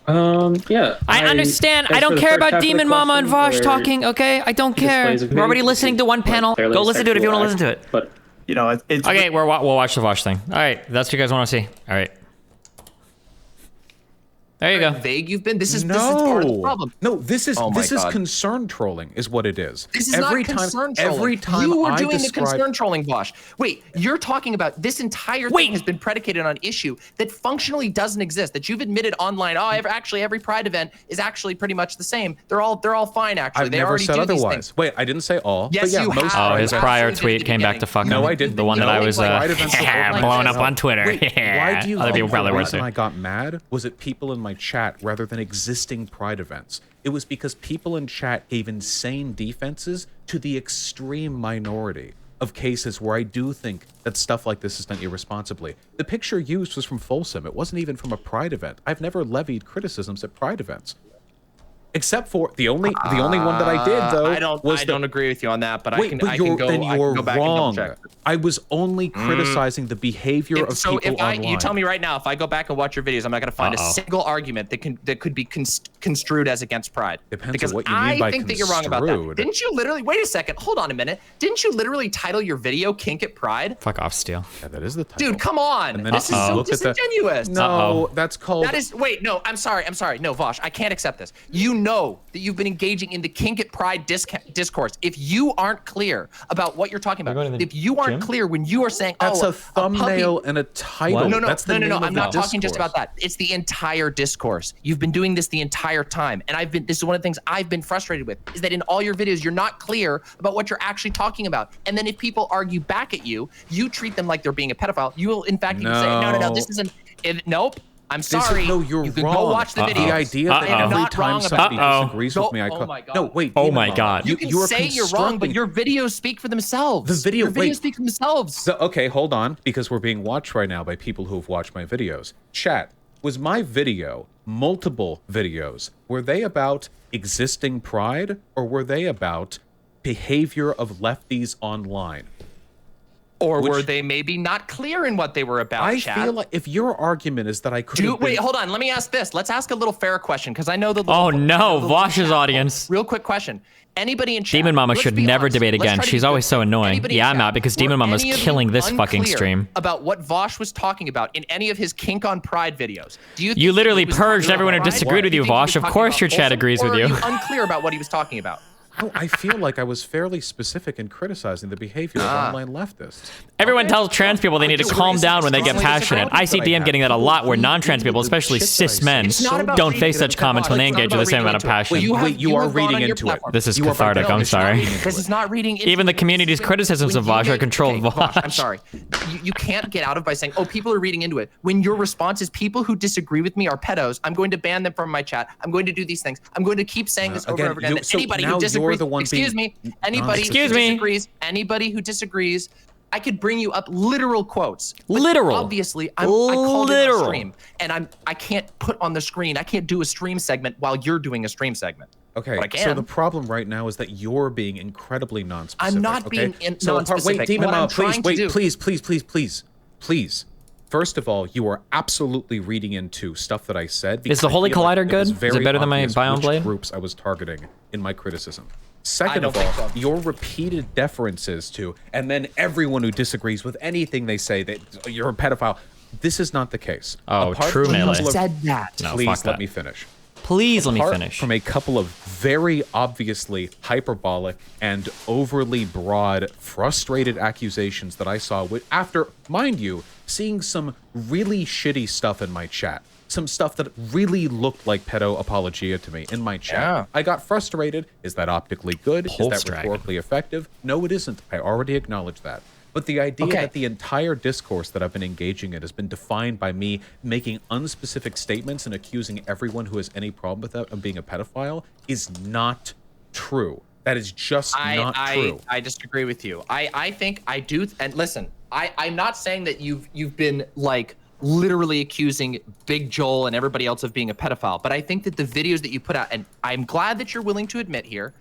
Yeah. I understand. I don't care about Demon Mama and Vaush talking, okay? I don't care. We're already listening to one panel. Go listen to it if you want to listen to it. But You know, it's okay, we'll watch the Vaush thing. All right, that's what you guys want to see. All right. There you go. Vague you've been. This is part of the problem. No, this is concern trolling, is what it is. This is not concern trolling. Every time you were doing the concern trolling, Vaush. Wait, you're talking about this entire thing has been predicated on issue that functionally doesn't exist. That you've admitted online. Oh, actually, every Pride event is actually pretty much the same. They're all fine. Actually, I've never said otherwise. Wait, I didn't say all. Yes, but yeah, you most have. Oh, his prior tweet came back to fuck him. No, I didn't. The one that I was blowing up on Twitter. Wait, why do you Other people think probably the were reason too. I got mad was it people in my chat rather than existing Pride events? It was because people in chat gave insane defenses to the extreme minority of cases where I do think that stuff like this is done irresponsibly. The picture used was from Folsom. It wasn't even from a Pride event. I've never levied criticisms at Pride events. Except for the only one that I did though. I don't agree with you on that, but wait, I can go back wrong. and double check. I was only criticizing the behavior of people online. You tell me right now, if I go back and watch your videos, I'm not going to find a single argument that could be construed as against Pride. Depends on what you mean by I think that you're wrong about that. Didn't you literally? Wait a second. Hold on a minute. Didn't you literally title your video "Kink at Pride"? Fuck off, Steele. Yeah, that is the title. Dude, come on. This is so disingenuous. No, that's called. That is. Wait, no. I'm sorry. No, Vaush, I can't accept this. You know that you've been engaging in the Kink at Pride discourse. If you aren't clear about what you're talking about, if you aren't clear when you are saying, that's a thumbnail and a title. No. I'm not talking just about that. It's the entire discourse. You've been doing this the entire time, and this is one of the things I've been frustrated with, is that in all your videos, you're not clear about what you're actually talking about. And then if people argue back at you, you treat them like they're being a pedophile. You will, in fact, even say, no, this isn't. Nope. I'm sorry. No, you're you can wrong. go watch the video. The idea that every time somebody disagrees with me, I call. Oh my God. No, wait. Oh my God. You can say you're wrong, but your videos speak for themselves. Your videos speak for themselves. So, okay, hold on, because we're being watched right now by people who have watched my videos. Chat, was my video, multiple videos, were they about existing Pride, or were they about behavior of lefties online? Or were they maybe not clear in what they were about, I chat? feel like if your argument is that I could Wait, hold on. Let me ask this. Let's ask a little fair question, because I know the Oh no, Vaush's audience. Real quick question. Anybody in chat? Demon Mama should never debate again. She's always so annoying. Yeah, I'm out because Demon Mama's killing this fucking stream. About what Vaush was talking about in any of his Kink on Pride videos. Do you? You literally purged everyone who disagreed with you, Vaush. Of course your chat agrees with you. Are you unclear about what he was talking about? No, I feel like I was fairly specific in criticizing the behavior of online leftists. Everyone tells trans people they need to calm down when they get passionate. I see DM getting that a lot, where non-trans people, especially cis men, don't face such comments when they engage with the same amount of passion. Wait, you are reading into it. This is cathartic, I'm sorry. This is not reading into Even the community's criticisms of Vaush are controlled Vaush. I'm sorry. You can't get out of by saying, oh, people are reading into it. When your response is people who disagree with me are pedos, I'm going to ban them from my chat. I'm going to do these things. I'm going to keep saying this over and over again. Anybody who disagrees, excuse me, anybody who disagrees, I could bring you up literal quotes. Literal. Obviously, I called it a stream, and I can't put on the screen. I can't do a stream segment while you're doing a stream segment. Okay, so the problem right now is that you're being incredibly non-specific. I'm not being non-specific. Wait, Demon Mama, please. First of all, you are absolutely reading into stuff that I said. Is the Holy Collider good? Is it better than my Biome Blade? Groups I was targeting in my criticism. Second of all, your repeated deferences to, and then everyone who disagrees with anything they say that you're a pedophile. This is not the case. Oh, true melee. Said that. No, please let me finish. Please let me finish. From a couple of very obviously hyperbolic and overly broad, frustrated accusations that I saw after, mind you, seeing some really shitty stuff in my chat. Some stuff that really looked like pedo apologia to me in my chat. Yeah. I got frustrated. Is that optically good? Is that rhetorically effective? No, it isn't. I already acknowledged that. But the idea that the entire discourse that I've been engaging in has been defined by me making unspecific statements and accusing everyone who has any problem with that of being a pedophile is not true. That is just not true. I disagree with you. I think I do. And listen, I'm not saying that you've been like literally accusing Big Joel and everybody else of being a pedophile, but I think that the videos that you put out, and I'm glad that you're willing to admit here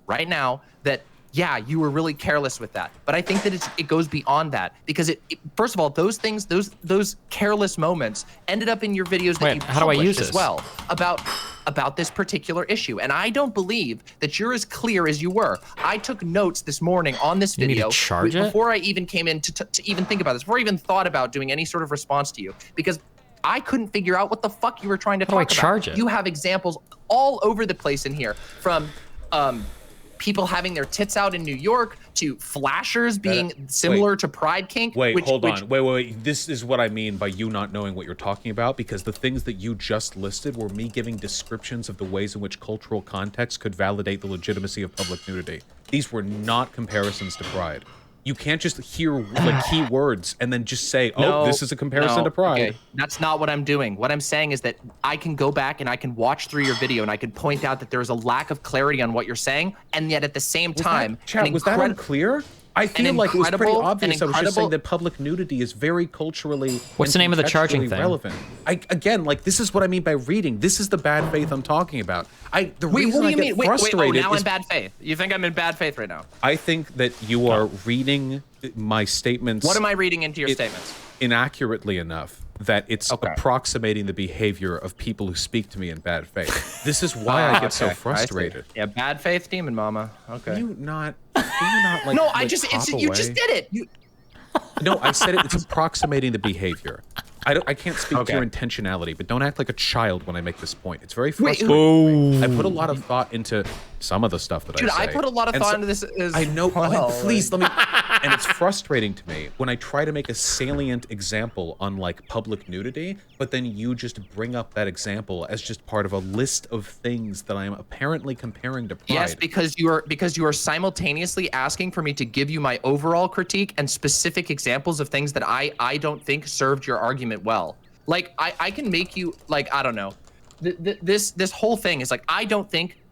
right now that yeah, you were really careless with that. But I think that it goes beyond that, because first of all, those things, those careless moments ended up in your videos that you published as well about this particular issue. And I don't believe that you're as clear as you were. I took notes this morning on this video before I even came in to even think about this, before I even thought about doing any sort of response to you, because I couldn't figure out what the fuck you were trying to talk about. You have examples all over the place in here, from people having their tits out in New York to flashers being similar to pride kink. Wait, hold on. Wait. This is what I mean by you not knowing what you're talking about, because the things that you just listed were me giving descriptions of the ways in which cultural context could validate the legitimacy of public nudity. These were not comparisons to pride. You can't just hear like key words and then just say, oh, this is a comparison to pride. Okay. That's not what I'm doing. What I'm saying is that I can go back and I can watch through your video and I can point out that there's a lack of clarity on what you're saying, and yet at the same time, was that unclear? I feel like it was pretty obvious. I was just saying that public nudity is very culturally What's the name of the charging thing? Relevant. Again, like, this is what I mean by reading. This is the bad faith I'm talking about. Wait, what do you mean? Wait, now I'm in bad faith. You think I'm in bad faith right now? I think that you are reading my statements. What am I reading into your statements? Inaccurately enough that it's approximating the behavior of people who speak to me in bad faith. This is why I get so frustrated. Yeah, bad faith demon mama. Okay. Do you not like, no, you just did it. No, I said it's approximating the behavior. I can't speak to your intentionality, but don't act like a child when I make this point. It's very frustrating. I put a lot of thought into some of the stuff that I say. I put a lot of thought into this. I know. Please let me. And it's frustrating to me when I try to make a salient example on like public nudity, but then you just bring up that example as just part of a list of things that I am apparently comparing to pride. Yes, because you are simultaneously asking for me to give you my overall critique and specific examples of things that I don't think served your argument well. Like I can make you, like, I don't know. This whole thing is like,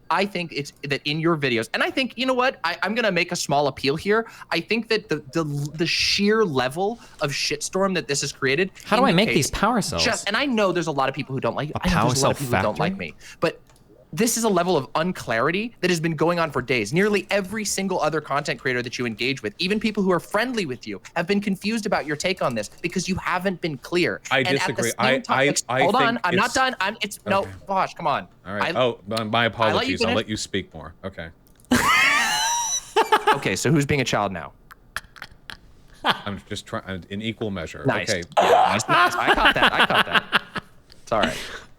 I think it's that in your videos, and I think, you know what, I'm gonna make a small appeal here. I think that the sheer level of shitstorm that this has created. How do I make these power cells? And I know there's a lot of people who don't like you. I know there's a lot of people who don't like me, but this is a level of unclarity that has been going on for days. Nearly every single other content creator that you engage with, even people who are friendly with you, have been confused about your take on this because you haven't been clear. I disagree. Hold on, I'm not done. No, Vaush, come on. All right. My apologies. I'll let you speak more. Okay. Okay, so who's being a child now? I'm just trying in equal measure. Nice. Okay. Nice. I caught that. It's all right.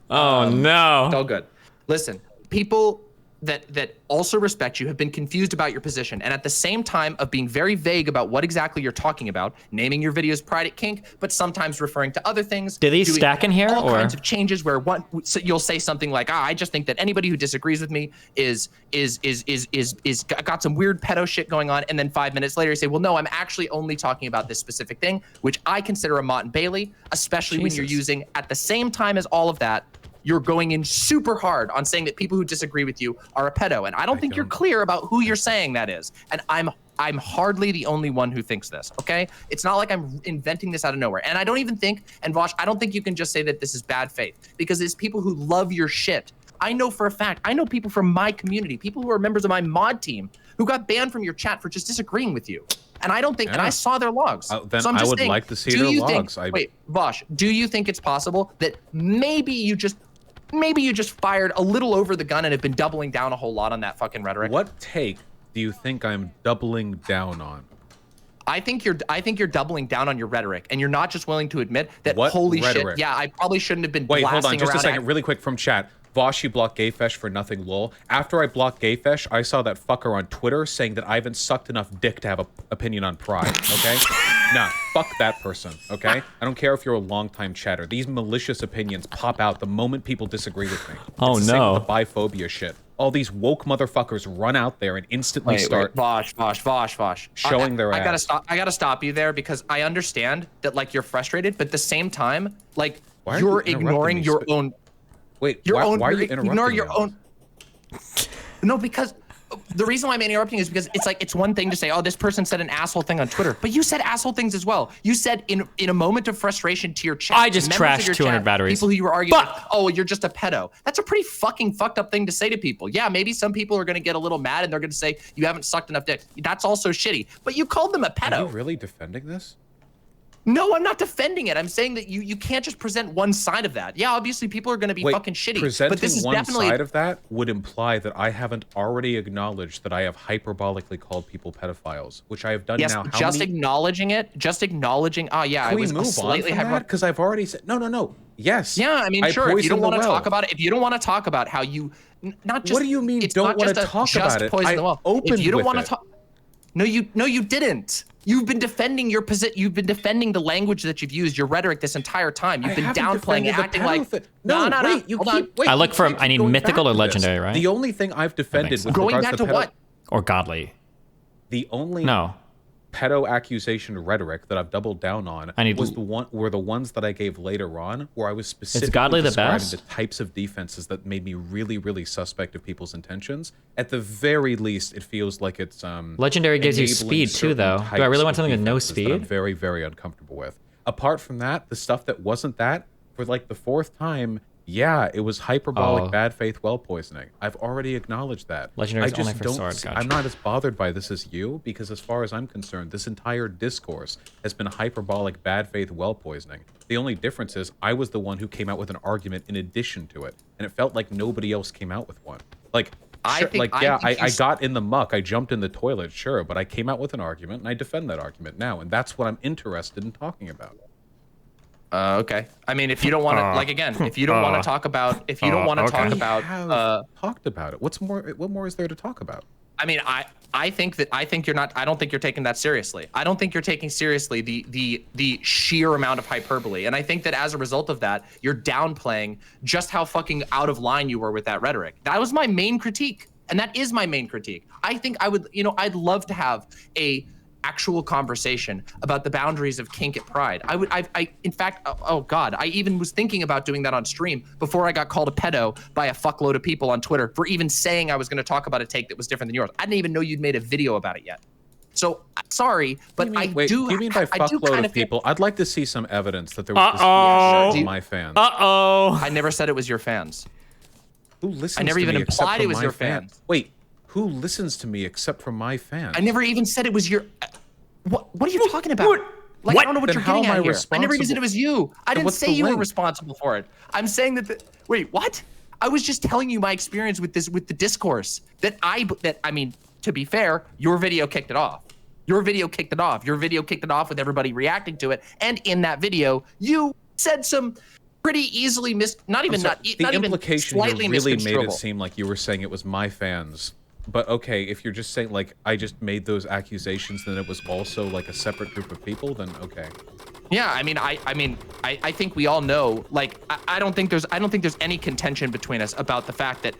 Oh no. It's all good. Listen, people that also respect you have been confused about your position, and at the same time of being very vague about what exactly you're talking about, naming your videos Pride at Kink, but sometimes referring to other things. Do these stack in here, all kinds of changes where so you'll say something like, I just think that anybody who disagrees with me is got some weird pedo shit going on, and then 5 minutes later you say, well, no, I'm actually only talking about this specific thing, which I consider a Mott and Bailey, especially when you're using, at the same time as all of that, you're going in super hard on saying that people who disagree with you are a pedo. And I don't think you're clear about who you're saying that is. And I'm hardly the only one who thinks this, okay? It's not like I'm inventing this out of nowhere. And I don't even think, and Vaush, I don't think you can just say that this is bad faith, because it's people who love your shit. I know for a fact, I know people from my community, people who are members of my mod team, who got banned from your chat for just disagreeing with you. And I don't think, and I saw their logs. Then so I'm just I would saying, like to see their logs. Wait, Vaush, do you think it's possible that maybe you just fired a little over the gun and have been doubling down a whole lot on that fucking rhetoric? What take do you think I'm doubling down on? I think you're doubling down on your rhetoric, and you're not just willing to admit that. What holy rhetoric? shit, yeah, I probably shouldn't have been Wait, hold on, just a around second, really quick from chat. Vaush, you blocked Gayfesh for nothing, lol. After I blocked Gayfesh, I saw that fucker on Twitter saying that I haven't sucked enough dick to have an opinion on pride, okay? Nah, fuck that person, okay? I don't care if you're a longtime chatter. These malicious opinions pop out the moment people disagree with me. Oh, it's the no. same with the biphobia shit. All these woke motherfuckers run out there and instantly start Vaush. showing their ass. I gotta stop you there, because I understand that, like, you're frustrated, but at the same time, like, Why are you're you ignoring your own. Wait, Your why own. are you interrupting Ignore me your all? own. No, because the reason why I'm interrupting is because it's one thing to say, oh, this person said an asshole thing on Twitter, but you said asshole things as well. You said in a moment of frustration to your chat, I just trashed 200 batteries. People who you were arguing with, oh, you're just a pedo. That's a pretty fucking fucked up thing to say to people. Yeah, maybe some people are gonna get a little mad and they're gonna say you haven't sucked enough dick. That's also shitty. But you called them a pedo. Are you really defending this? No, I'm not defending it. I'm saying that you can't just present one side of that. Yeah, obviously people are going to be fucking shitty. But this is one definitely side of that would imply that I haven't already acknowledged that I have hyperbolically called people pedophiles, which I have done now. Yes, just acknowledging it, just acknowledging. Oh yeah, I was slightly hyper because I've already said no. Yes. Yeah, I mean, sure. If you don't want to talk about it, if you don't want to talk about how you, not just. What do you mean? Don't want to talk about it? I opened if you don't want to talk. No, you didn't. You've been defending your position. You've been defending the language that you've used, your rhetoric this entire time. You've been downplaying it, acting like no. Wait, I look for. I need mythical or legendary, right? The only thing I've defended with going regards back to what? Or godly. The only pedo accusation rhetoric that I've doubled down on were the ones that I gave later on, where I was specifically describing the types of defenses that made me really, really suspect of people's intentions. At the very least, it feels like it's legendary gives you speed too, though. Do I really want something with no speed? I'm very, very uncomfortable with. Apart from that, the stuff that wasn't that, for like the fourth time, yeah, it was hyperbolic bad faith well poisoning. I've already acknowledged that. Legendary's only for sword, gotcha. I'm not as bothered by this as you, because as far as I'm concerned, this entire discourse has been hyperbolic bad faith well poisoning. The only difference is I was the one who came out with an argument in addition to it, and it felt like nobody else came out with one. Like, I got in the muck, I jumped in the toilet, sure, but I came out with an argument, and I defend that argument now, and that's what I'm interested in talking about. Okay. I mean, if you don't want to, like, again, if you don't want to talk about, if you don't want to talk about, talked about it. What more is there to talk about? I mean, I think you're not. I don't think you're taking that seriously. I don't think you're taking seriously the sheer amount of hyperbole, and I think that as a result of that, you're downplaying just how fucking out of line you were with that rhetoric. That was my main critique, and that is my main critique. I think I would, I'd love to have a actual conversation about the boundaries of kink at Pride. In fact, oh God, I even was thinking about doing that on stream before I got called a pedo by a fuckload of people on Twitter for even saying I was going to talk about a take that was different than yours. I didn't even know you'd made a video about it yet. So sorry, but Wait, do you mean by fuckload of people? I'd like to see some evidence that there was this my fans. I never said it was your fans. Who listens? I never even implied it was your fans. Wait. Who listens to me except for my fans? I never even said it was your. What are you talking about? Like, I don't know what you're getting at here. I never even said it was you. I didn't say you were responsible for it. I'm saying that. Wait, what? I was just telling you my experience with the discourse. I mean, to be fair, your video kicked it off. Your video kicked it off with everybody reacting to it. And in that video, you said some pretty easily the implication really made it seem like you were saying it was my fans. But okay, if you're just saying like I just made those accusations, then it was also like a separate group of people, then okay. Yeah, I mean, I think we all know. Like, I don't think there's any contention between us about the fact that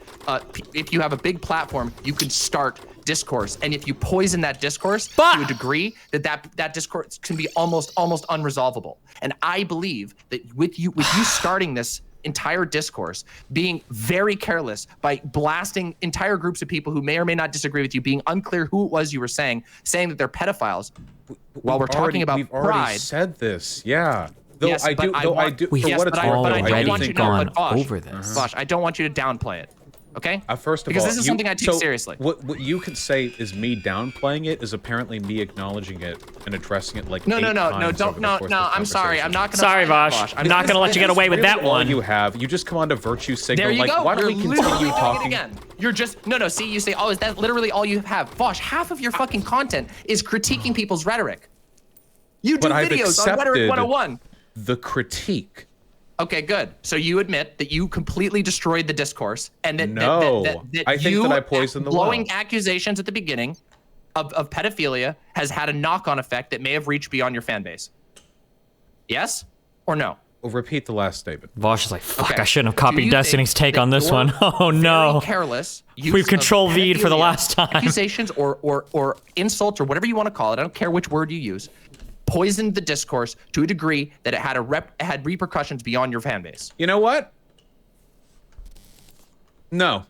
if you have a big platform, you can start discourse, and if you poison that discourse to a degree, that discourse can be almost unresolvable. And I believe that with you starting this entire discourse, being very careless by blasting entire groups of people who may or may not disagree with you, being unclear who it was you were saying that they're pedophiles, while we're talking about we've Pride. Already said this, yeah. Though yes, I do. We've already gone over this. Vaush, I don't want you to downplay it. Okay? First of because all, this is something I take seriously. What you could say is me downplaying it is apparently me acknowledging it and addressing it like no. I'm sorry. I'm not gonna. Sorry, Vaush. I'm not gonna let you get away with that one. You just come on to virtue signal. There you like, go. Why don't we continue talking again? You're just no. See, you say, oh, is that literally all you have? Vaush, half of your fucking content is critiquing people's rhetoric. You do videos on Rhetoric 101. The critique. Okay, good. So you admit that you completely destroyed the discourse, and that I think that I poisoned the well. Blowing accusations at the beginning of pedophilia has had a knock-on effect that may have reached beyond your fan base. Yes or no? Well, repeat the last statement. Vaush is like, fuck, okay. I shouldn't have copied Destiny's take on this one. Oh no. Careless. We've control V'd for the last time. Accusations or insults or whatever you want to call it. I don't care which word you use. Poisoned the discourse to a degree that it had repercussions beyond your fan base. You know what? No.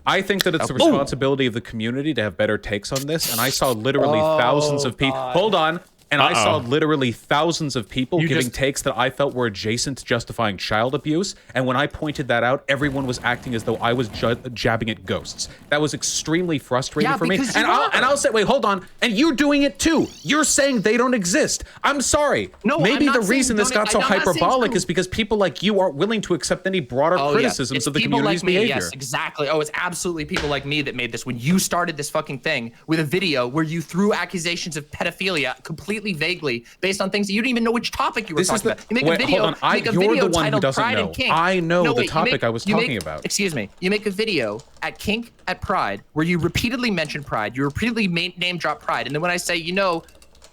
I think that it's the responsibility of the community to have better takes on this, and I saw literally thousands of people. Hold on. And I saw literally thousands of people giving takes that I felt were adjacent to justifying child abuse. And when I pointed that out, everyone was acting as though I was jabbing at ghosts. That was extremely frustrating for me. And I'll say, wait, hold on. And you're doing it too. You're saying they don't exist. I'm sorry. No, maybe the reason this got so hyperbolic is because people like you aren't willing to accept any broader criticisms of the community's behavior. Yes, exactly. Oh, it's absolutely people like me that made this. When you started this fucking thing with a video where you threw accusations of pedophilia completely vaguely based on things that you didn't even know which topic you were talking about. You make a video, you're the one who doesn't Pride know. and Kink. I know the topic I was talking about. Excuse me. You make a video at Kink at Pride where you repeatedly mention Pride, you repeatedly name drop Pride, and then when I say,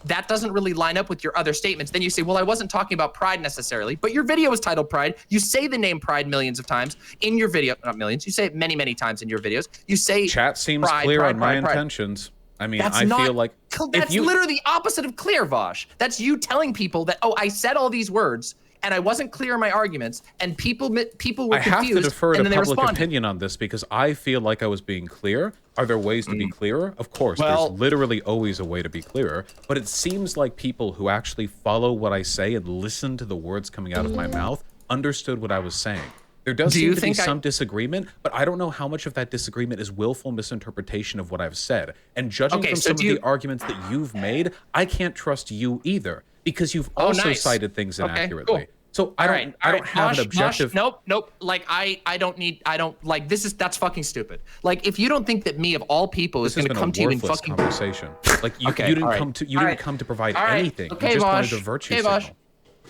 that doesn't really line up with your other statements, then you say, well, I wasn't talking about Pride necessarily, but your video is titled Pride. You say the name Pride millions of times in your video, not millions, you say it many, many times in your videos. You say chat seems Pride, clear Pride, on my Pride, Pride. intentions. I mean, I feel like that's literally the opposite of clear, Vaush. That's you telling people that, I said all these words and I wasn't clear in my arguments, and people were confused. I have to defer to public responded. opinion on this because I feel like I was being clear. Are there ways to be clearer? Of course, there's literally always a way to be clearer. But it seems like people who actually follow what I say and listen to the words coming out of my mouth understood what I was saying. There does seem to be some disagreement, but I don't know how much of that disagreement is willful misinterpretation of what I've said. And judging from some of the arguments that you've made, I can't trust you either because you've also cited things inaccurately. Cool. So I don't have an objective. Nope. Like that's fucking stupid. Like if you don't think that me of all people is going to come to you and fucking conversation. Like you didn't come to provide anything. Okay, you just Vaush. wanted a virtue signal.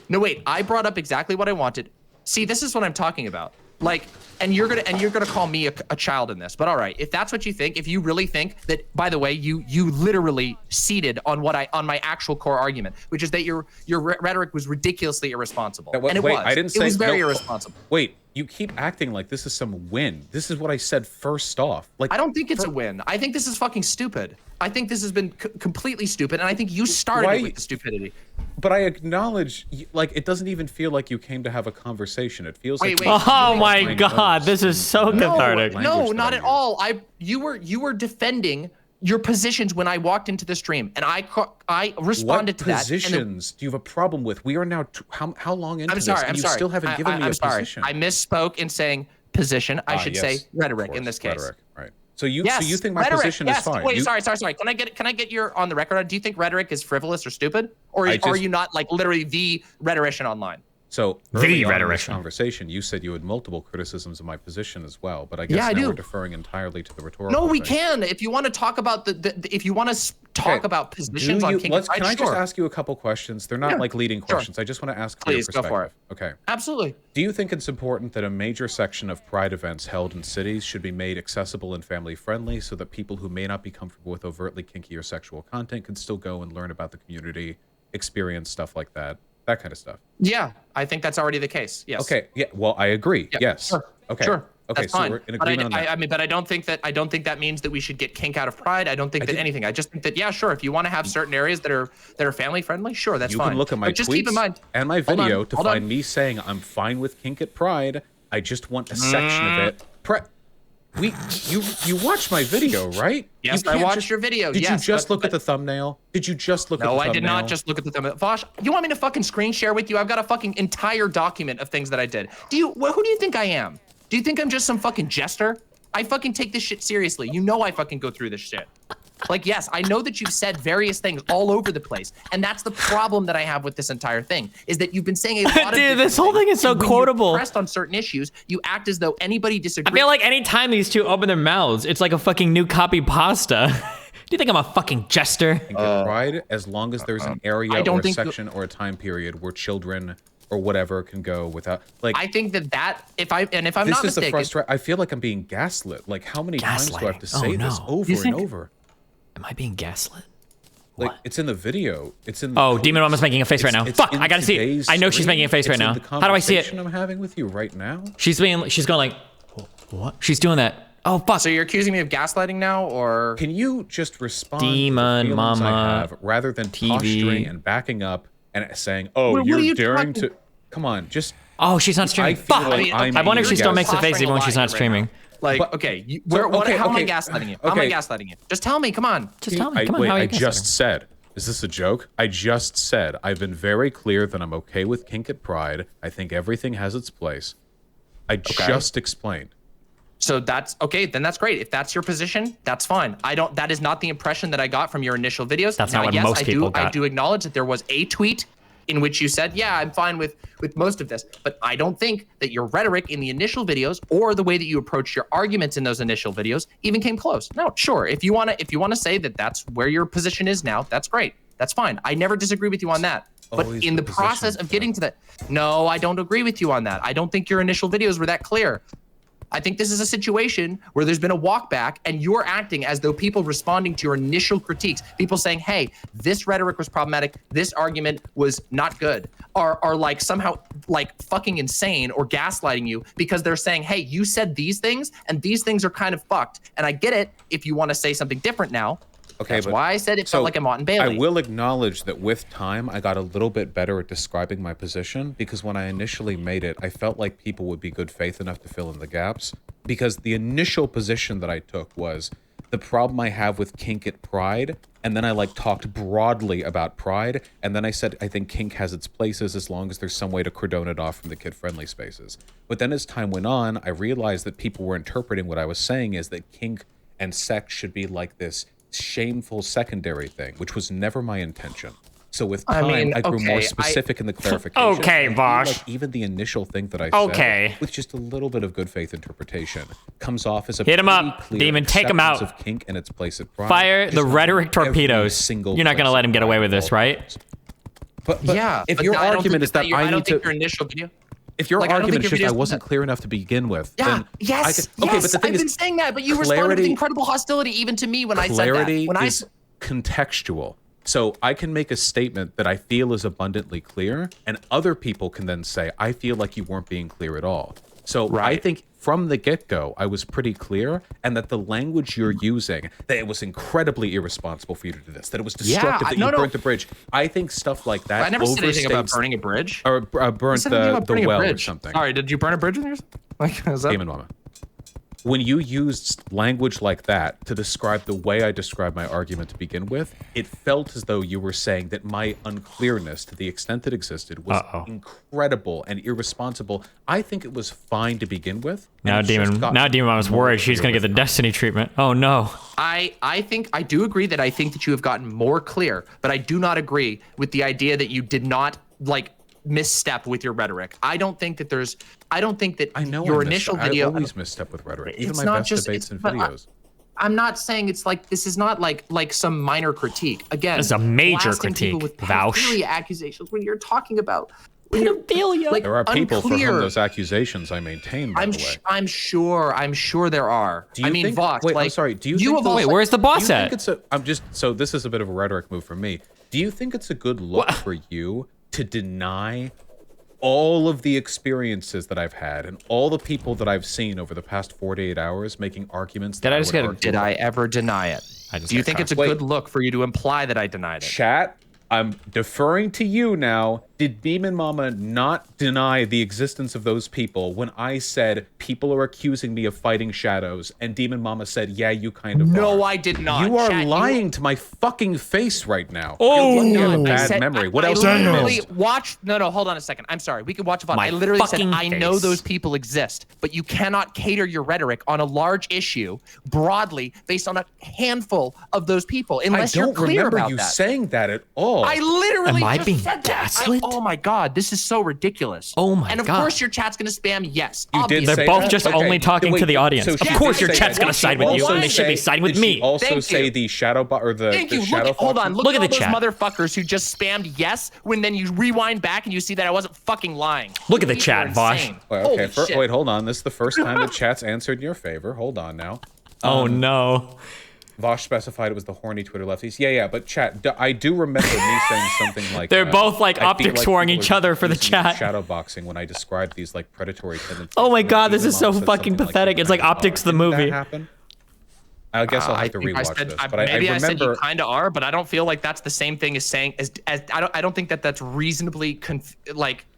No, wait. I brought up exactly what I wanted. See, this is what I'm talking about. Like, and you're gonna call me a child in this, but all right, if that's what you think, if you really think that, by the way, you literally ceded on my actual core argument, which is that your rhetoric was ridiculously irresponsible, and it was. I didn't say it was very irresponsible. Wait, you keep acting like this is some win. This is what I said first off. Like, I don't think it's a win. I think this is fucking stupid. I think this has been completely stupid, and I think you started it with the stupidity. But I acknowledge, like, it doesn't even feel like you came to have a conversation. It feels like. Oh my God, this is so cathartic. No, not at all. You were defending your positions when I walked into the stream, and I responded to that. What positions do you have a problem with? We are now how long into this, and you still haven't given me a position. I misspoke in saying position. I should say rhetoric in this case. Rhetoric, right. So you think my position is fine? Wait, sorry. Can I get your on the record? Do you think rhetoric is frivolous or stupid, or are you not like literally the rhetorician online? So early on in this conversation, you said you had multiple criticisms of my position as well, but I guess now we're deferring entirely to the rhetorical. No, we can. If you want to talk about if you want to talk about positions on Kink, can I just ask you a couple questions? They're not like leading questions. I just want to ask for your perspective. Go for it. Okay. Absolutely. Do you think it's important that a major section of Pride events held in cities should be made accessible and family friendly so that people who may not be comfortable with overtly kinky or sexual content can still go and learn about the community, experience stuff like that? That kind of stuff. Yeah, I think that's already the case. Yes. Okay. Yeah. Well, I agree. Yeah, yes. Sure. Okay. Sure. Okay. That's so fine. we're in agreement on that. I mean, but I don't think that means that we should get kink out of Pride. I don't think anything. I just think that sure, if you want to have certain areas that are family friendly, sure, that's fine. You can look at my just tweets keep in mind, and my video to find me saying I'm fine with kink at Pride. I just want a section of it. You watched my video, right? Yes, I watched your video. Did you just look at the thumbnell? Did you just look at the thumbnail? No, I did not just look at the thumbnail. Vaush, you want me to fucking screen share with you? I've got a fucking entire document of things that I did. Who do you think I am? Do you think I'm just some fucking jester? I fucking take this shit seriously. You know I fucking go through this shit. Like, yes, I know that you've said various things all over the place, and that's the problem that I have with this entire thing, is that you've been saying a lot of Dude, this whole thing is so quotable. When you're pressed on certain issues, you act as though anybody disagrees. I feel like anytime these two open their mouths, it's like a fucking new copy pasta. Do you think I'm a fucking jester? Pride, as long as there's an area or a section or a time period where children or whatever can go without, like, I think that if I'm not mistaken, I feel like I'm being gaslit. Like, how many times do I have to say this over and over? Am I being gaslit? Like, it's in the video. It's in. Demon Mama's making a face right now. Fuck! I gotta see it. I know she's making a face right now. How do I see it? I'm having with you right now. She's going like, what? She's doing that. Oh fuck! So you're accusing me of gaslighting now, or can you just respond? Demon to the Mama, I have, rather than posturing and backing up and saying, "Oh, you're daring to." Come on, just. Oh, she's not streaming. Fuck. I wonder if she still makes a face even when she's not streaming. Like, okay, how am I gaslighting you? How am I gaslighting you? Just tell me, come on. Just tell me, come on. Wait, how are you I just said, is this a joke? I just said, I've been very clear that I'm okay with kink at Pride. I think everything has its place. I just explained. So that's okay, then that's great. If that's your position, that's fine. That is not the impression that I got from your initial videos. That's not what most people got. I do acknowledge that there was a tweet in which you said, yeah, I'm fine with most of this, but I don't think that your rhetoric in the initial videos or the way that you approached your arguments in those initial videos even came close. No, sure, if you want to say that that's where your position is now, that's great. That's fine. I never disagree with you on that. But in the process of getting to that, no, I don't agree with you on that. I don't think your initial videos were that clear. I think this is a situation where there's been a walk back and you're acting as though people responding to your initial critiques, people saying, hey, this rhetoric was problematic, this argument was not good, are like somehow like fucking insane or gaslighting you because they're saying, hey, you said these things and these things are kind of fucked. And I get it if you want to say something different now. Okay, that's why I said it felt like a Mott and Bailey. I will acknowledge that with time, I got a little bit better at describing my position because when I initially made it, I felt like people would be good faith enough to fill in the gaps. Because the initial position that I took was the problem I have with kink at Pride, and then I like talked broadly about Pride, and then I said I think kink has its places as long as there's some way to cordon it off from the kid-friendly spaces. But then as time went on, I realized that people were interpreting what I was saying as that kink and sex should be like this shameful secondary thing, which was never my intention. So with time, I grew more specific in the clarification. Okay, Vaush. Like even the initial thing that I said, with just a little bit of good faith interpretation, comes off as a hit him up, Demon. Take him out. Of kink and its place at Pride. Fire the rhetoric torpedoes. You're not gonna let him get away with this, right? But yeah, if your argument is that I don't think your initial video. If your argument is just I wasn't clear enough to begin with, then but the thing is, I've been saying that, but you responded with incredible hostility even to me when I said that. Clarity is contextual. So I can make a statement that I feel is abundantly clear, and other people can then say, I feel like you weren't being clear at all. So I think from the get-go, I was pretty clear, and that the language you're using, that it was incredibly irresponsible for you to do this, that it was destructive, that you burnt the bridge. I think stuff like that. I never said anything about burning a bridge. Or burnt the well or something. Sorry, did you burn a bridge with yours? Like, is that... Demon Mama. When you used language like that to describe the way I described my argument to begin with, it felt as though you were saying that my unclearness, to the extent that existed, was incredible and irresponsible. I think it was fine to begin with. Now Demon Mama's worried she's gonna get the Destiny treatment. Oh no. I do agree that I think that you have gotten more clear, but I do not agree with the idea that you did not like misstep with your rhetoric. I don't think that your initial video. I always misstep with rhetoric. Even my best debates and videos. I'm not saying it's like this is not like some minor critique. Again, it's a major critique. With Vaush. accusations when you're talking about pedophilia. Like, there are people for whom those accusations I maintain. By the way, I'm sure there are. Vaush. Wait, I'm sorry. Do you think wait, where's the boss at? So this is a bit of a rhetoric move for me. Do you think it's a good look for you to deny all of the experiences that I've had and all the people that I've seen over the past 48 hours making arguments? Did I ever deny it? Do you think it's a good look for you to imply that I denied it? Chat, I'm deferring to you now. Did Demon Mama not deny the existence of those people when I said people are accusing me of fighting shadows and Demon Mama said, yeah, you kind of are? No, I did not. You are lying to my fucking face right now. Oh, you have a bad memory. What else? I literally watched. No, hold on a second. I'm sorry. We could watch a VOD. I literally said, I know those people exist, but you cannot cater your rhetoric on a large issue broadly based on a handful of those people unless you're clear about that. I don't remember you saying that at all. I literally Am I just being said that. gaslit? Oh my god, this is so ridiculous. Oh my god. And of course your chat's gonna spam yes. They're both just only talking to the audience. Of course your chat's gonna side with you, and they should be siding with me. Also say the shadow bot or the shadow. Hold on, look at the chat. Motherfuckers who just spammed yes when then you rewind back and you see that I wasn't fucking lying. Look at the chat, Vaush. Okay, wait, hold on. This is the first time the chat's answered in your favor. Hold on now. Oh no. Vosh specified it was the horny Twitter lefties. Yeah, but chat, I do remember me saying something like they're both like optics warring each other for the chat. Shadowboxing when I described these like predatory tendencies. Oh my god, this is so fucking pathetic. It's like Optics the movie. That happen? I guess I'll have to rewatch this. But maybe I I said remember you kind of are, but I don't feel like that's the same thing as saying as I don't think that that's reasonably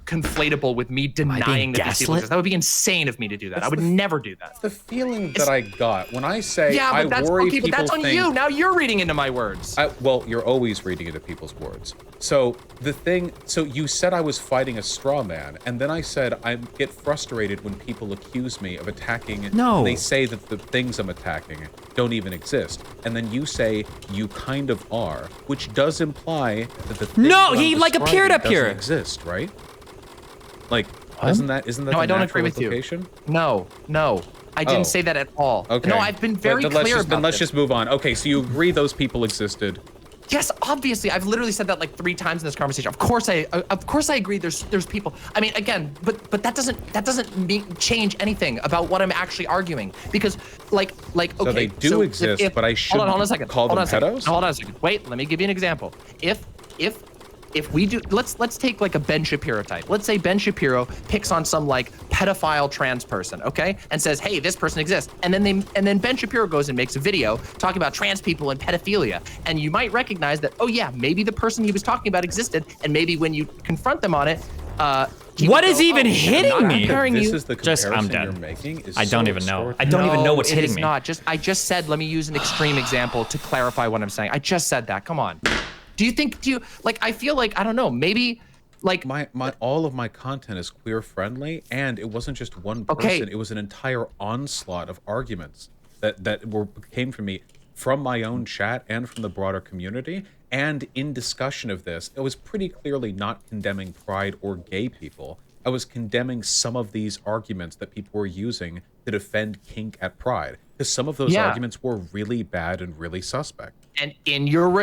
conflatable with me denying that these people exist. That would be insane of me to do that. I would never do that. The feeling that I got when I say I that's worry okay, people but that's on think, you. Now you're reading into my words. Well, you're always reading into people's words. So you said I was fighting a straw man, and then I said I get frustrated when people accuse me of attacking. No. They say that the things I'm attacking don't even exist, and then you say you kind of are, which does imply that the thing No, that he I'm like appeared up describing here. doesn't exist, right? Like, isn't that No, I don't agree with implication? you. No. I didn't say that at all. Okay. No, I've been very clear about Then let's this. just move on. Okay, so you agree those people existed. Yes, obviously. I've literally said that like 3 times in this conversation. Of course I agree there's people. I mean, again, but that doesn't change anything about what I'm actually arguing, because like okay. So they do exist, but I shouldn't hold on a second. call them pedos? Hold on a second. Wait, let me give you an example. If we do, let's take like a Ben Shapiro type. Let's say Ben Shapiro picks on some like pedophile trans person, okay, and says, "Hey, this person exists," and then Ben Shapiro goes and makes a video talking about trans people and pedophilia, and you might recognize that, oh yeah, maybe the person he was talking about existed, and maybe when you confront them on it, what is even hitting me? This is the comparison I'm done. you're making. I don't even know. I don't even know what's hitting me. I just said, let me use an extreme example to clarify what I'm saying. I just said that. Come on. Do you like, I feel like, I don't know, maybe like all of my content is queer friendly, and it wasn't just one person, it was an entire onslaught of arguments that came from me from my own chat and from the broader community. And in discussion of this, it was pretty clearly not condemning pride or gay people. I was condemning some of these arguments that people were using to defend kink at Pride, because some of those arguments were really bad and really suspect. And in your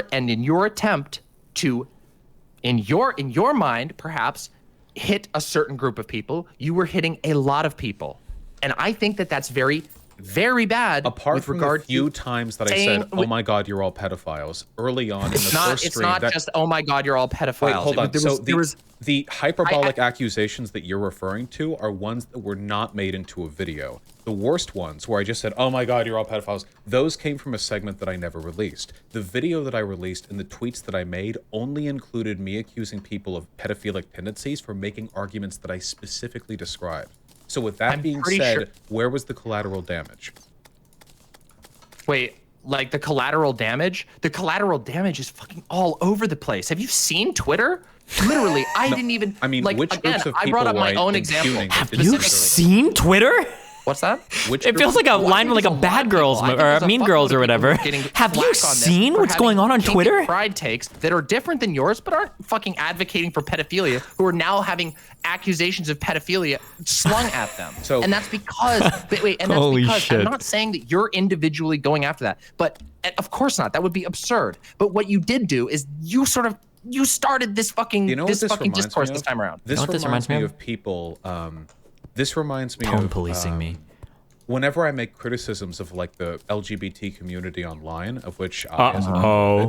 attempt to, in your mind, perhaps hit a certain group of people, you were hitting a lot of people, and I think that that's very, very bad. Apart from the few times that I said, "Oh my God, you're all pedophiles," early on in the first stream. It's not just, "Oh my God, you're all pedophiles." Wait, hold on. The hyperbolic accusations that you're referring to are ones that were not made into a video. The worst ones, where I just said, "Oh my God, you're all pedophiles," those came from a segment that I never released. The video that I released and the tweets that I made only included me accusing people of pedophilic tendencies for making arguments that I specifically described. So with that being said, where was the collateral damage? Wait, like the collateral damage? The collateral damage is fucking all over the place. Have you seen Twitter? Literally, I didn't even. I mean, like, which again, groups of people I brought up my own example. Have you seen Twitter? What's that? It feels like a line from like a Bad Girls or a Mean Girls or whatever. Have you seen what's going on Twitter? Pride takes that are different than yours, but aren't fucking advocating for pedophilia, who are now having accusations of pedophilia slung at them. And that's because, I'm not saying that you're individually going after that, but of course not. That would be absurd. But what you did do is you started this fucking discourse this time around. This reminds me of people. This reminds me of policing me. Whenever I make criticisms of like the LGBT community online, of which I as an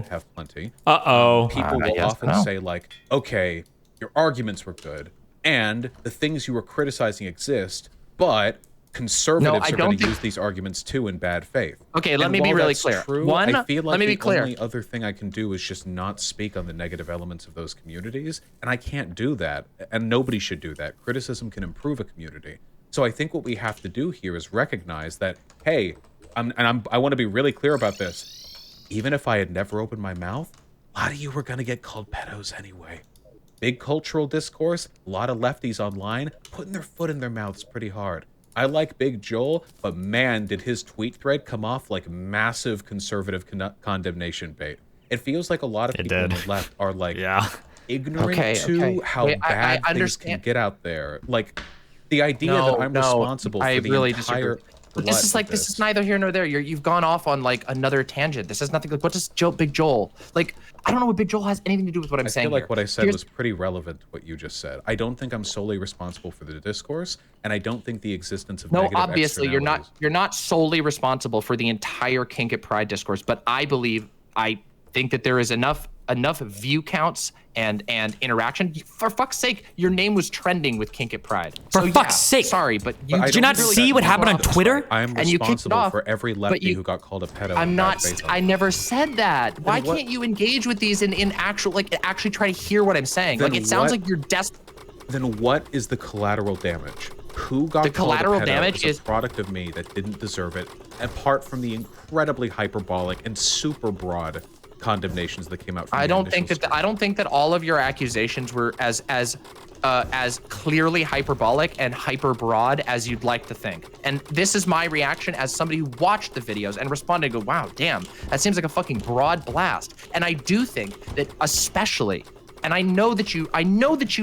have plenty, people will often say like, "Okay, your arguments were good, and the things you were criticizing exist, but conservatives are going to use these arguments too in bad faith." Okay, let me be really clear. I feel like the only other thing I can do is just not speak on the negative elements of those communities, and I can't do that, and nobody should do that. Criticism can improve a community. So I think what we have to do here is recognize that, hey, I want to be really clear about this. Even if I had never opened my mouth, a lot of you were going to get called pedos anyway. Big cultural discourse, a lot of lefties online putting their foot in their mouths pretty hard. I like Big Joel, but man, did his tweet thread come off like massive conservative condemnation bait. It feels like a lot of people on the left are like ignorant to how bad things can get out there. Like the idea that I'm responsible for the entire... But this is neither here nor there. You've gone off on like another tangent. This has nothing. Like, what does Big Joel like? I don't know what Big Joel has anything to do with what I'm saying. I feel like what I said was pretty relevant to what you just said. I don't think I'm solely responsible for the discourse, and I don't think the existence of negative obviously you're not solely responsible for the entire kink at Pride discourse. But I think that there is enough view counts and interaction. For fuck's sake, your name was trending with kink at Pride. For fuck's sake. Sorry, but did you not see what happened on Twitter? I am responsible for every lefty who got called a pedo. I'm not. I never said that. Why can't you engage with these in actually try to hear what I'm saying? Like, it sounds like you're desperate. Then what is the collateral damage? Who got the collateral damage is a product of me that didn't deserve it, apart from the incredibly hyperbolic and super broad condemnations that came out from I don't think that all of your accusations were as clearly hyperbolic and hyper broad as you'd like to think. And this is my reaction as somebody who watched the videos and responded and go, wow, damn, that seems like a fucking broad blast. And I do think that especially, and I know that you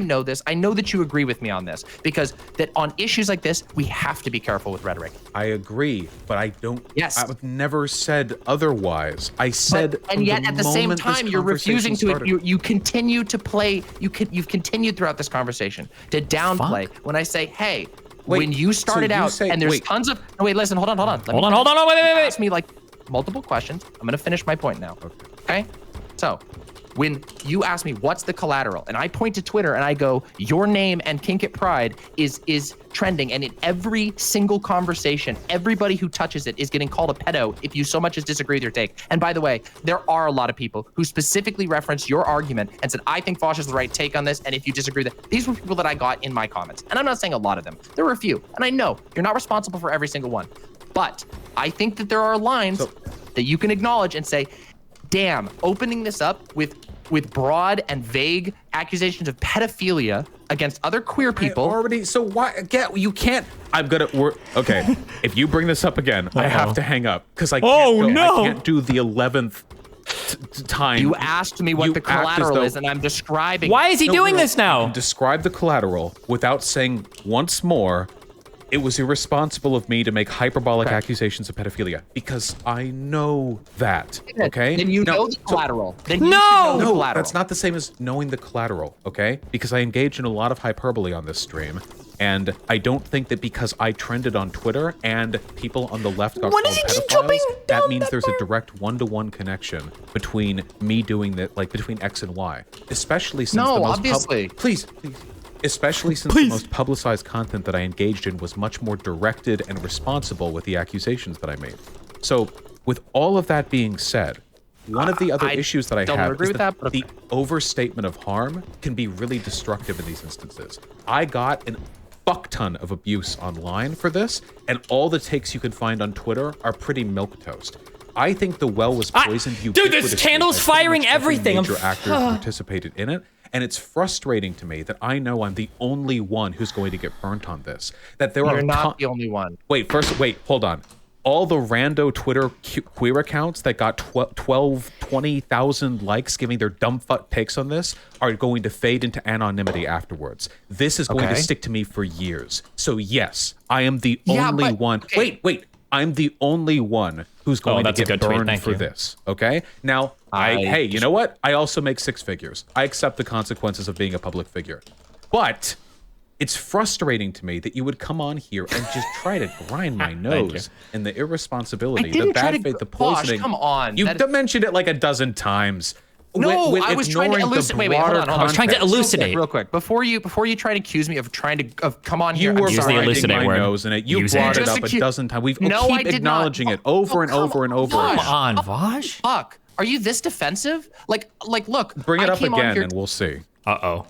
know this, I know that you agree with me on this, because that on issues like this, we have to be careful with rhetoric. I agree, but I don't, yes. I've never said otherwise. I said, and yet at the same time, you're refusing to, you continue to play, you've continued throughout this conversation to downplay when I say, hey, when you started out and there's tons of, no, wait, listen, hold on. Wait. Ask me like multiple questions. I'm gonna finish my point now, okay? So, when you ask me what's the collateral, and I point to Twitter and I go, your name and Kink at Pride is trending, and in every single conversation, everybody who touches it is getting called a pedo if you so much as disagree with your take. And by the way, there are a lot of people who specifically referenced your argument and said, I think Vaush is the right take on this, and if you disagree with it, these were people that I got in my comments. And I'm not saying a lot of them. There were a few, and I know you're not responsible for every single one. But I think that there are lines that you can acknowledge and say, damn, opening this up with broad and vague accusations of pedophilia against other queer people. So why? Again, you can't. Okay. If you bring this up again, I have to hang up because I can't. I can't do the 11th time. You asked me what the collateral is, and I'm describing. Why is he doing this now? Describe the collateral without saying once more. It was irresponsible of me to make hyperbolic accusations of pedophilia because I know that. Okay. Then you know the collateral. No, that's not the same as knowing the collateral. Okay. Because I engage in a lot of hyperbole on this stream, and I don't think that because I trended on Twitter and people on the left got called pedophiles, that means there's a direct one-to-one connection between me doing that, like between X and Y. Especially since the most obviously. Please. Especially since the most publicized content that I engaged in was much more directed and responsible with the accusations that I made. So, with all of that being said, one of the other issues that I have is that the overstatement of harm can be really destructive in these instances. I got an fuck ton of abuse online for this, and all the takes you can find on Twitter are pretty milquetoast. I think the well was poisoned. Dude, this candle's firing everything. Major actors participated in it. And it's frustrating to me that I know I'm the only one who's going to get burnt on this. That there You're not the only one. Wait, hold on. All the rando Twitter queer accounts that got 20,000 likes giving their dumb fuck takes on this are going to fade into anonymity afterwards. This is going to stick to me for years. So yes, I am the only one. Wait. I'm the only one who's going to get burned for this. Okay? Now, hey, you know what? I also make 6 figures. I accept the consequences of being a public figure. But it's frustrating to me that you would come on here and just try to grind my nose in the irresponsibility, the bad faith, the poisoning. Gosh, come on. You've mentioned it like a dozen times. No, I was trying to elucidate. Wait, hold on. I was trying to elucidate real quick before you try to accuse me of trying to come on here. You were use the elucidate word. Nose in it. You brought it up a dozen times. We keep acknowledging it over and over and over. Come on, Vaush. Fuck. Are you this defensive? Like, look. Bring it up again, and we'll see. Uh-oh.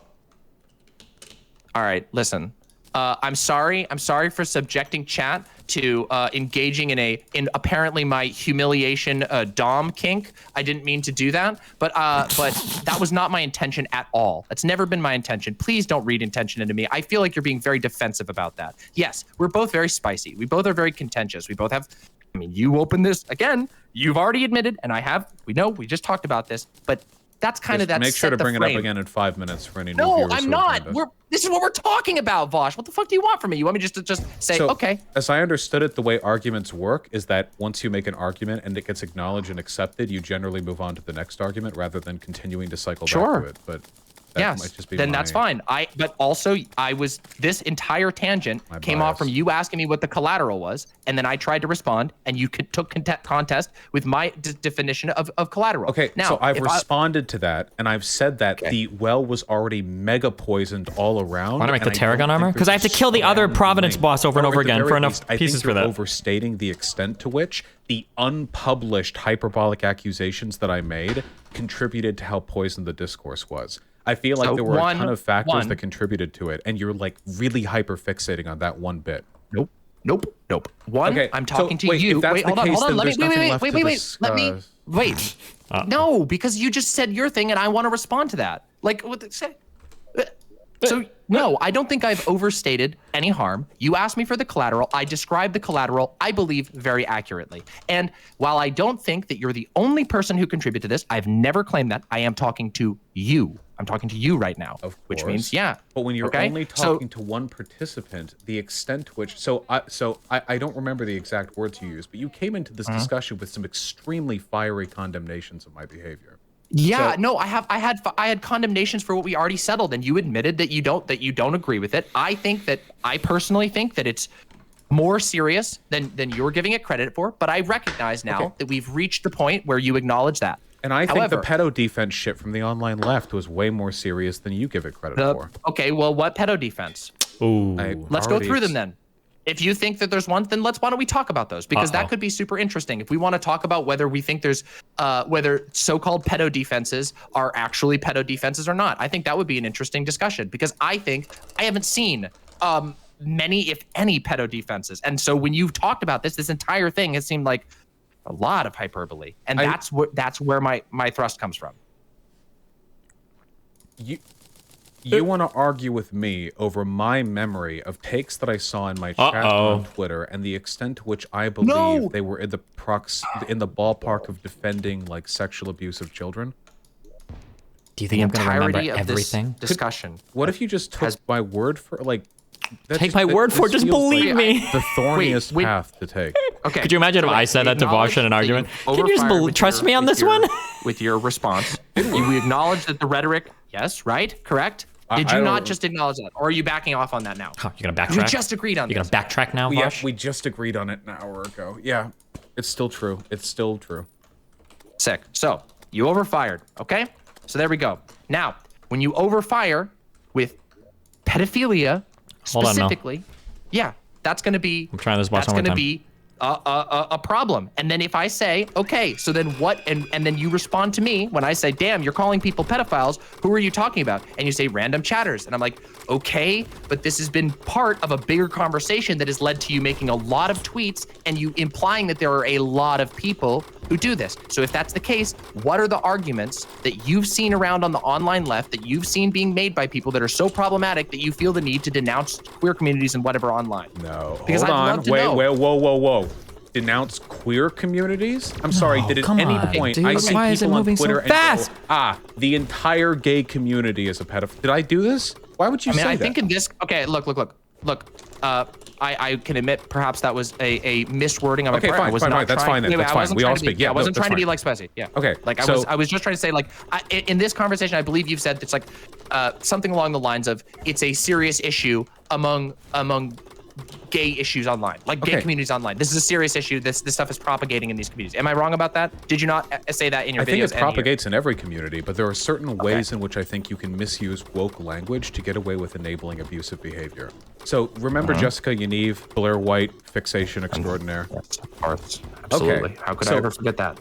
All right, listen. I'm sorry for subjecting chat to engaging in apparently my humiliation dom kink. I didn't mean to do that, but that was not my intention at all. That's never been my intention. Please don't read intention into me. I feel like you're being very defensive about that. Yes, we're both very spicy. We both are very contentious. We both have, I mean, you opened this again. You've already admitted, and I have. We know. We just talked about this, but that's kind of that. Make sure to bring it up again in 5 minutes for any new viewers. No, I'm not. This is what we're talking about, Vaush. What the fuck do you want from me? You want me to just say, okay? As I understood it, the way arguments work is that once you make an argument and it gets acknowledged and accepted, you generally move on to the next argument rather than continuing to cycle back to it. But that might just be that's fine. But also, this entire tangent came off from you asking me what the collateral was, and then I tried to respond, and you took contest with my definition of collateral. Okay, now so I've responded to that, and I've said that the well was already mega poisoned all around. Want to make the Tarragon armor? Because I have to kill the other Providence boss over and over again for enough pieces for that. Overstating the extent to which the unpublished hyperbolic accusations that I made contributed to how poisoned the discourse was. I feel like there were a ton of factors that contributed to it, and you're like really hyper fixating on that one bit. Nope. Okay, I'm talking to you. Wait, hold on. Let me wait. No, because you just said your thing, and I want to respond to that. Like, what? Say. So, no, I don't think I've overstated any harm. You asked me for the collateral. I described the collateral, I believe, very accurately. And while I don't think that you're the only person who contributed to this, I've never claimed that. I am talking to you. I'm talking to you right now, which means, But when you're only talking to one participant, the extent to which, I don't remember the exact words you used, but you came into this discussion with some extremely fiery condemnations of my behavior. Yeah, no, I had condemnations for what we already settled, and you admitted that you don't agree with it. I personally think that it's more serious than you're giving it credit for, but I recognize now that we've reached the point where you acknowledge that. And I think the pedo defense shit from the online left was way more serious than you give it credit for. Okay, well, what pedo defense? Ooh. Let's go through them then. If you think that there's one, then why don't we talk about those? Because that could be super interesting. If we want to talk about whether we think there's, whether so-called pedo defenses are actually pedo defenses or not, I think that would be an interesting discussion, because I think I haven't seen many, if any, pedo defenses. And so when you've talked about this entire thing has seemed like a lot of hyperbole. And that's where my thrust comes from. You want to argue with me over my memory of takes that I saw in my chat on Twitter and the extent to which I believe they were in the ballpark of defending like sexual abuse of children? Do you think I'm going to remember everything? Discussion. What if you just took my word for like? Take my word for it. Just believe me. The thorniest path to take. Okay. Could you imagine if I said that to Vaush in an argument? Can you just trust me on this one? With your response, we acknowledge that the rhetoric. Yes, right, correct. Did you not just acknowledge that, or are you backing off on that now? Oh, you're gonna backtrack. You just agreed on. You're gonna backtrack now, Vaush? We just agreed on it an hour ago. Yeah, it's still true. It's still true. Sick. So you overfired. Okay. So there we go. Now, when you overfire with pedophilia specifically, that's gonna be. I'm trying this boss one more time. That's gonna be a problem. And then if I say, okay, so then what, and then you respond to me when I say, damn, you're calling people pedophiles, who are you talking about? And you say random chatters. And I'm like, okay, but this has been part of a bigger conversation that has led to you making a lot of tweets and you implying that there are a lot of people who do this. So if that's the case, what are the arguments that you've seen around on the online left that you've seen being made by people that are so problematic that you feel the need to denounce queer communities and whatever online? No, because hold on, wait, whoa. Denounce queer communities? I'm sorry, did at any point I see people on Twitter and go, the entire gay community is a pedophile. Did I do this? Why would you say that? I think in this, okay, look. I can admit perhaps that was a miswording of my part. Okay, fine, that's fine then. That's fine. We all speak. Yeah, I wasn't trying to be like spicy. Yeah. Okay. Like I was just trying to say like in this conversation, I believe you've said it's like something along the lines of it's a serious issue among gay issues online, like gay communities online. This is a serious issue. This stuff is propagating in these communities. Am I wrong about that? Did you not say that in your videos? I think it propagates in every community, but there are certain ways in which I think you can misuse woke language to get away with enabling abusive behavior. So remember Jessica Yaniv, Blair White, fixation extraordinaire? Yes, of course. Absolutely. How could I ever forget that?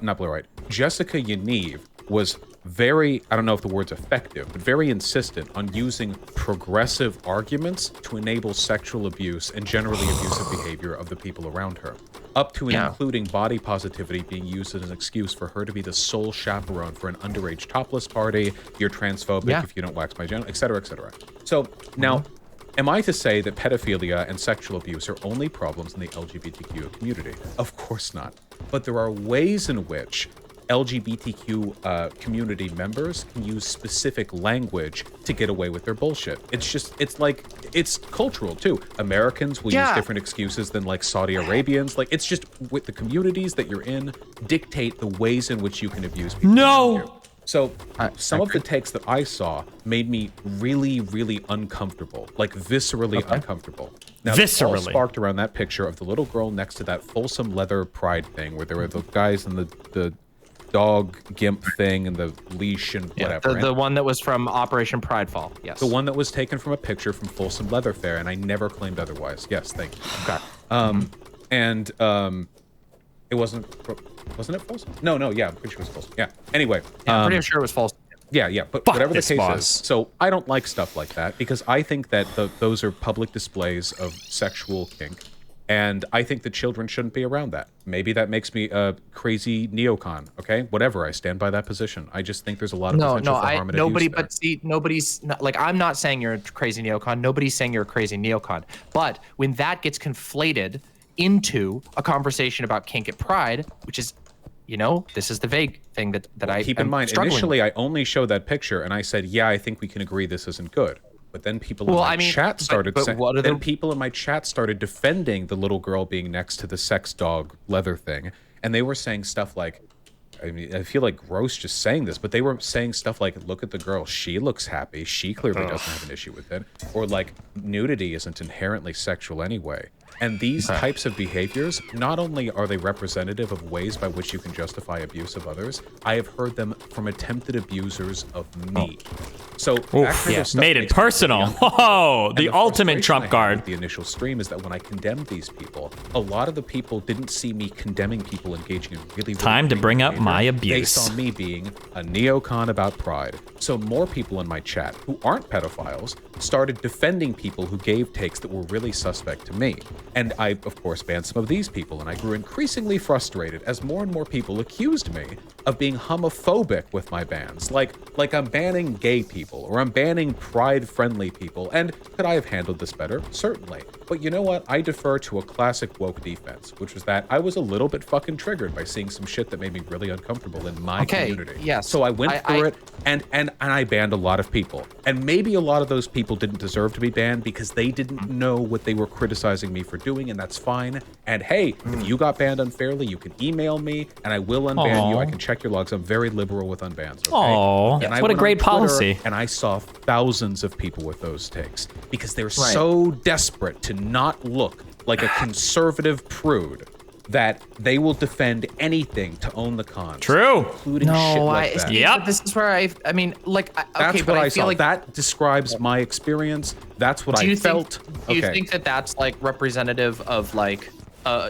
Not Blair White. Jessica Yaniv was very, I don't know if the word's effective, but very insistent on using progressive arguments to enable sexual abuse and generally abusive behavior of the people around her. Up to and including body positivity being used as an excuse for her to be the sole chaperone for an underage topless party, you're transphobic if you don't wax my genital, etc., etc. So now, am I to say that pedophilia and sexual abuse are only problems in the LGBTQ community? Of course not. But there are ways in which LGBTQ community members can use specific language to get away with their bullshit. It's cultural too. Americans will use different excuses than like Saudi Arabians. Like it's just with the communities that you're in dictate the ways in which you can abuse people. No. So some of the takes that I saw made me really, really uncomfortable, like viscerally uncomfortable. Now, this all sparked around that picture of the little girl next to that Folsom leather pride thing where there were the guys in the dog gimp thing and the leash and whatever. The one that was from Operation Pridefall. Yes. The one that was taken from a picture from Folsom Leather Fair, and I never claimed otherwise. Yes, thank you. Okay. It wasn't it Folsom? No, yeah, I'm pretty sure it was Folsom. Yeah. Anyway. I'm pretty sure it was Folsom. Yeah, but Fuck whatever the this case boss. is. So I don't like stuff like that because I think that those are public displays of sexual kink. And I think that children shouldn't be around that. Maybe that makes me a crazy neocon, okay? Whatever, I stand by that position. I just think there's a lot of potential for harm and abuse there. But see, nobody's not, like, I'm not saying you're a crazy neocon. Nobody's saying you're a crazy neocon. But when that gets conflated into a conversation about kink at Pride, which is, you know, this is the vague thing that I keep in mind. Initially, I only showed that picture and I said, yeah, I think we can agree this isn't good. But then people in my chat started saying, people in my chat started defending the little girl being next to the sex dog leather thing, and they were saying stuff like, I mean, I feel like gross just saying this, but they were saying stuff like, look at the girl, she looks happy, she clearly doesn't have an issue with it, or like nudity isn't inherently sexual anyway. And these types of behaviors, not only are they representative of ways by which you can justify abuse of others, I have heard them from attempted abusers of me. So made it personal. Whoa, the ultimate trump card. The initial stream is that when I condemned these people, a lot of the people didn't see me condemning people engaging in really time to bring up my abuse. They saw me being a neocon about pride. So more people in my chat who aren't pedophiles started defending people who gave takes that were really suspect to me. And I, of course, banned some of these people, and I grew increasingly frustrated as more and more people accused me of being homophobic with my bans. Like I'm banning gay people, or I'm banning pride-friendly people. And could I have handled this better? Certainly. But you know what? I defer to a classic woke defense, which was that I was a little bit fucking triggered by seeing some shit that made me really uncomfortable in my community. Yeah. So I went through it, and I banned a lot of people. And maybe a lot of those people didn't deserve to be banned because they didn't know what they were criticizing me for doing, and that's fine. And hey, if you got banned unfairly, you can email me, and I will unban you. I can check your logs. I'm very liberal with unbans. Okay? What a great policy. And I saw thousands of people with those takes because they're so desperate to not look like a conservative prude that they will defend anything to own the cons. True. Including shit like that. Yep. This is where I mean, like, that's what I saw. Like, that describes my experience. That's what I felt. Do you think that that's like representative of like,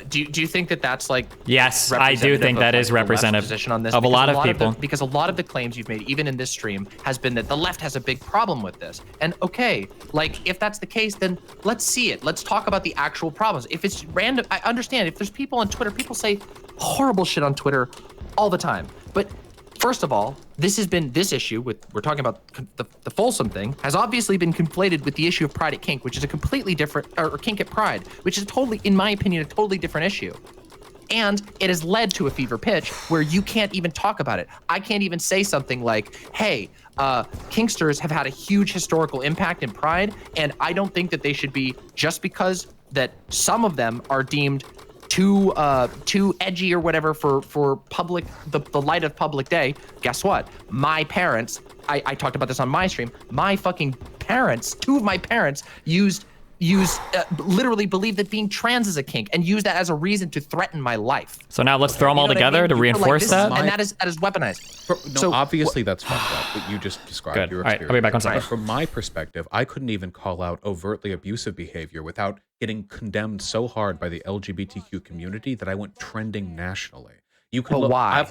do you think that that's like? Yes, I do think that is representative of a lot of people. Because a lot of the claims you've made, even in this stream, has been that the left has a big problem with this. And okay, like if that's the case, then let's see it. Let's talk about the actual problems. If it's random, I understand. If there's people on Twitter, people say horrible shit on Twitter all the time. But first of all, this issue with, we're talking about the Folsom thing, has obviously been conflated with the issue of Pride at Kink, which is a completely different, or Kink at Pride, which is totally, in my opinion, a totally different issue. And it has led to a fever pitch where you can't even talk about it. I can't even say something like, hey, Kinksters have had a huge historical impact in Pride, and I don't think that they should be, just because that some of them are deemed too edgy or whatever for public, the light of public day. Guess what? My parents, I talked about this on my stream, my fucking parents, two of my parents literally believe that being trans is a kink and use that as a reason to threaten my life. So now let's throw them all together to reinforce that. And that is weaponized. No, obviously that's fucked up, what you just described. Your experience. All right, I'll be back on second. From my perspective, I couldn't even call out overtly abusive behavior without getting condemned so hard by the LGBTQ community that I went trending nationally. You can look. Why?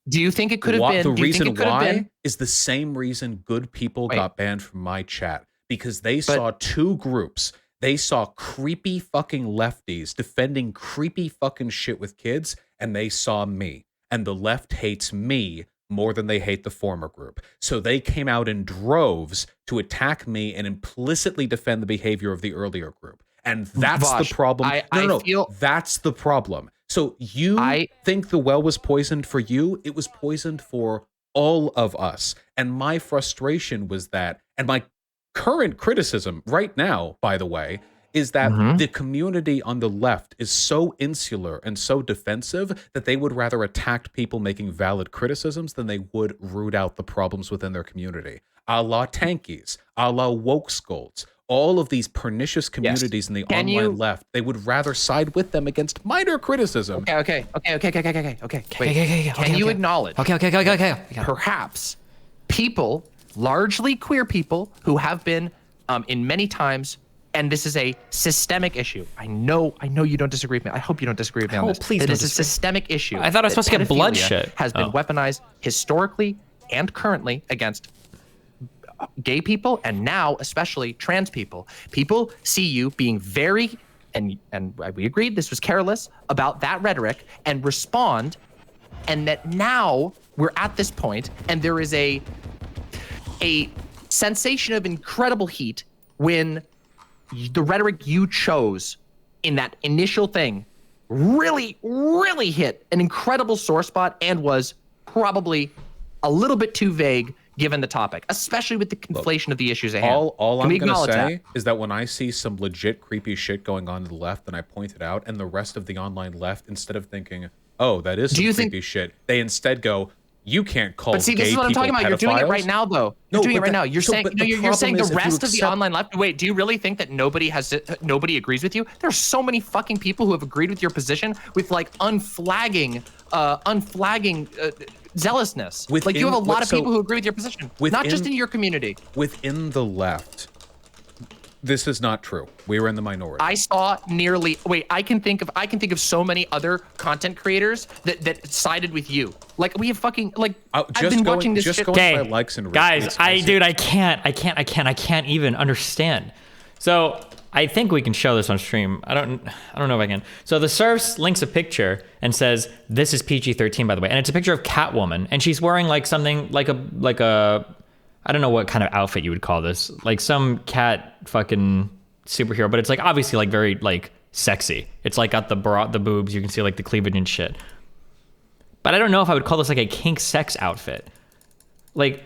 Do you think it could have been? The reason why is the same reason good people got banned from my chat. Because they saw two groups. They saw creepy fucking lefties defending creepy fucking shit with kids, and they saw me. And the left hates me more than they hate the former group. So they came out in droves to attack me and implicitly defend the behavior of the earlier group. And that's Vaush, the problem. That's the problem. So you think the well was poisoned for you? It was poisoned for all of us. And my frustration was that, and my current criticism right now, by the way, is that the community on the left is so insular and so defensive that they would rather attack people making valid criticisms than they would root out the problems within their community. A la Tankies, a la Woke Scolds, all of these pernicious communities in the online left, they would rather side with them against minor criticism. Okay. Can you acknowledge? Okay. Perhaps people, largely queer people, who have been in many times, and this is a systemic issue. I know you don't disagree with me. I hope you don't disagree with me on this. Please it don't is a systemic issue. I thought I was supposed to get bloodshed. Has been weaponized historically and currently against gay people, and now especially trans people. People see you being very, and we agreed this was careless about that rhetoric, and respond, and that now we're at this point, and there is a sensation of incredible heat when the rhetoric you chose in that initial thing really, really hit an incredible sore spot and was probably a little bit too vague given the topic, especially with the conflation of the issues at hand. All I'm going to say is that when I see some legit creepy shit going on to the left, and I point it out, and the rest of the online left, instead of thinking, oh, that is some creepy shit, they instead go, you can't call But see, this is what I'm talking about. You're doing it right now, though. You're doing it right now. You're saying you're saying the rest of the online left. Wait, do you really think that nobody agrees with you? There's so many fucking people who have agreed with your position with like unflagging zealousness. Like you have a lot of people who agree with your position, not just in your community. Within the left, this is not true. We were in the minority. I saw nearly. Wait, I can think of so many other content creators that sided with you. Like we have fucking like. I've been watching this shit. By likes and guys, I can't even understand. So I think we can show this on stream. I don't know if I can. So the Surfs links a picture and says this is PG-13, by the way, and it's a picture of Catwoman, and she's wearing like something like a I don't know what kind of outfit you would call this, like some cat fucking superhero, but it's like obviously like very like sexy. It's like got the boobs, you can see like the cleavage and shit. But I don't know if I would call this like a kink sex outfit. Like,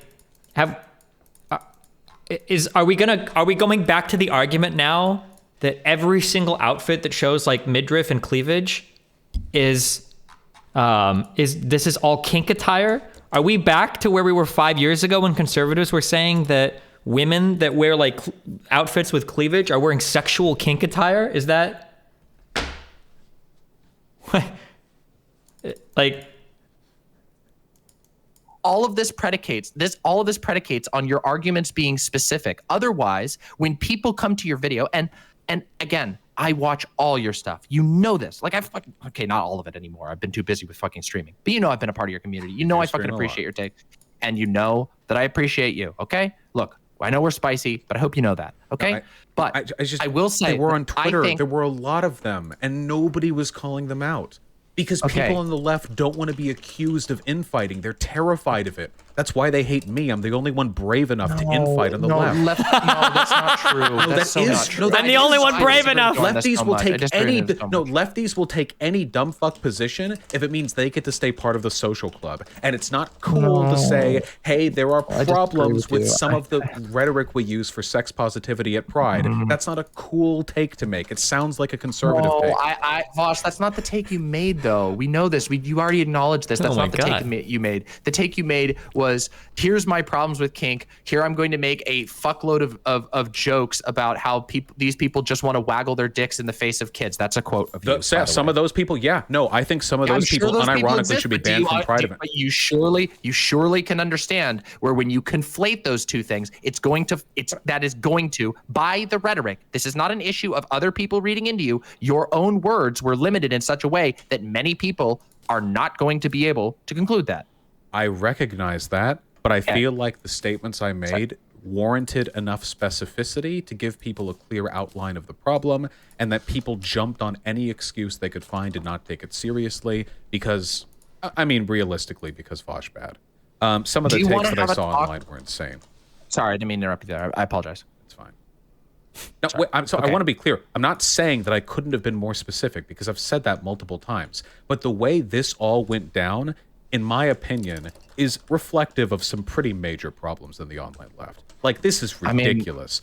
are we going back to the argument now that every single outfit that shows like midriff and cleavage is this is all kink attire? Are we back to where we were 5 years ago when conservatives were saying that women that wear like outfits with cleavage are wearing sexual kink attire? Is that like all of this predicates on your arguments being specific. Otherwise, when people come to your video, and again, I watch all your stuff. You know this. Like okay, not all of it anymore. I've been too busy with fucking streaming. But you know I've been a part of your community. You know I fucking appreciate your take. And you know that I appreciate you, okay? Look, I know we're spicy, but I hope you know that, okay? But I will say, they were on Twitter. There were a lot of them, and nobody was calling them out. Because people on the left don't want to be accused of infighting. They're terrified of it. That's why they hate me. I'm the only one brave enough to infight on the left. No, that's not true. That's not true. I'm the only one brave enough. Lefties will take any dumb fuck position if it means they get to stay part of the social club. And it's not cool to say, hey, there are problems with some of the rhetoric we use for sex positivity at Pride. That's not a cool take to make. It sounds like a conservative take. Vaush, that's not the take you made, though. We know this. You already acknowledged this. That's not the take you made. The take you made was, here's my problems with kink. Here I'm going to make a fuckload of jokes about how these people just want to waggle their dicks in the face of kids. That's a quote of you. Some of those people, yeah. No, I think some of those people unironically should be banned from Pride events. But you surely can understand where when you conflate those two things, that is going to, by the rhetoric, this is not an issue of other people reading into you. Your own words were limited in such a way that many people are not going to be able to conclude that. I recognize that, but I feel like the statements I made warranted enough specificity to give people a clear outline of the problem, and that people jumped on any excuse they could find and not take it seriously because, I mean, realistically, because Vaush bad. Some of the takes that I saw online were insane. Sorry, I didn't mean to interrupt you there. I apologize. It's fine. No, wait, I want to be clear. I'm not saying that I couldn't have been more specific because I've said that multiple times. But the way this all went down, in my opinion, is reflective of some pretty major problems in the online left. Like, this is ridiculous.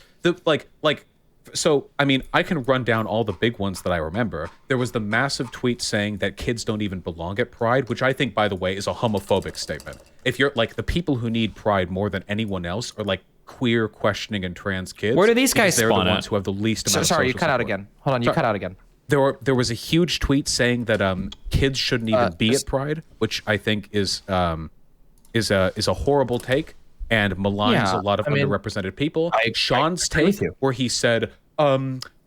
So, I mean, I can run down all the big ones that I remember. There was the massive tweet saying that kids don't even belong at Pride, which I think, by the way, is a homophobic statement. If you're, like, the people who need Pride more than anyone else are, like, queer, questioning, and trans kids. Where do these guys spawn at? They're the ones who have the least amount of social Sorry, you cut out support. again. Hold on, you cut out again. There was a huge tweet saying that kids shouldn't even be at Pride, which I think is a horrible take and maligns a lot of underrepresented people. Sean's take, where he said,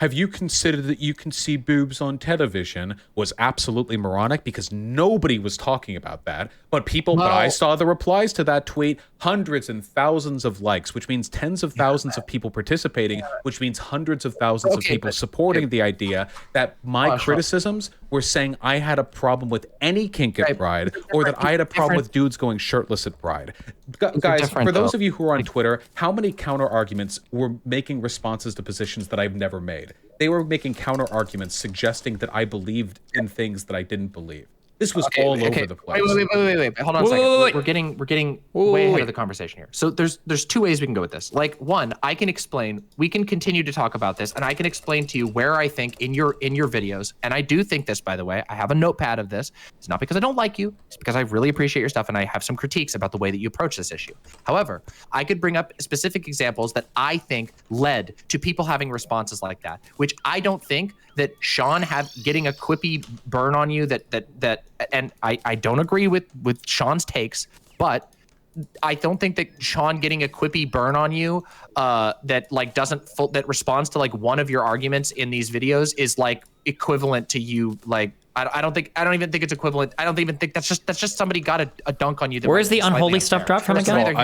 Have you considered that you can see boobs on television was absolutely moronic because nobody was talking about that. But I saw the replies to that tweet, hundreds and thousands of likes, which means tens of thousands of people participating, which means hundreds of thousands of people supporting the idea that my criticisms were saying I had a problem with any kink at Pride, or that I had a problem with dudes going shirtless at Pride. Guys, for those of you who are on Twitter, how many counter arguments were making responses to positions that I've never made? They were making counter arguments suggesting that I believed in things that I didn't believe. This was all over the place. Wait. Hold on a second. We're getting way ahead of the conversation here. So there's two ways we can go with this. Like, one, I can explain. We can continue to talk about this, and I can explain to you where I think in your videos. And I do think this, by the way. I have a notepad of this. It's not because I don't like you. It's because I really appreciate your stuff, and I have some critiques about the way that you approach this issue. However, I could bring up specific examples that I think led to people having responses like that, which I don't think that Sean getting a quippy burn on you and I don't agree with Sean's takes, but I don't think that Sean getting a quippy burn on you that responds to like one of your arguments in these videos is like equivalent to you like I don't even think it's equivalent. I don't even think that's just somebody got a dunk on you. Where's the unholy stuff dropped from again?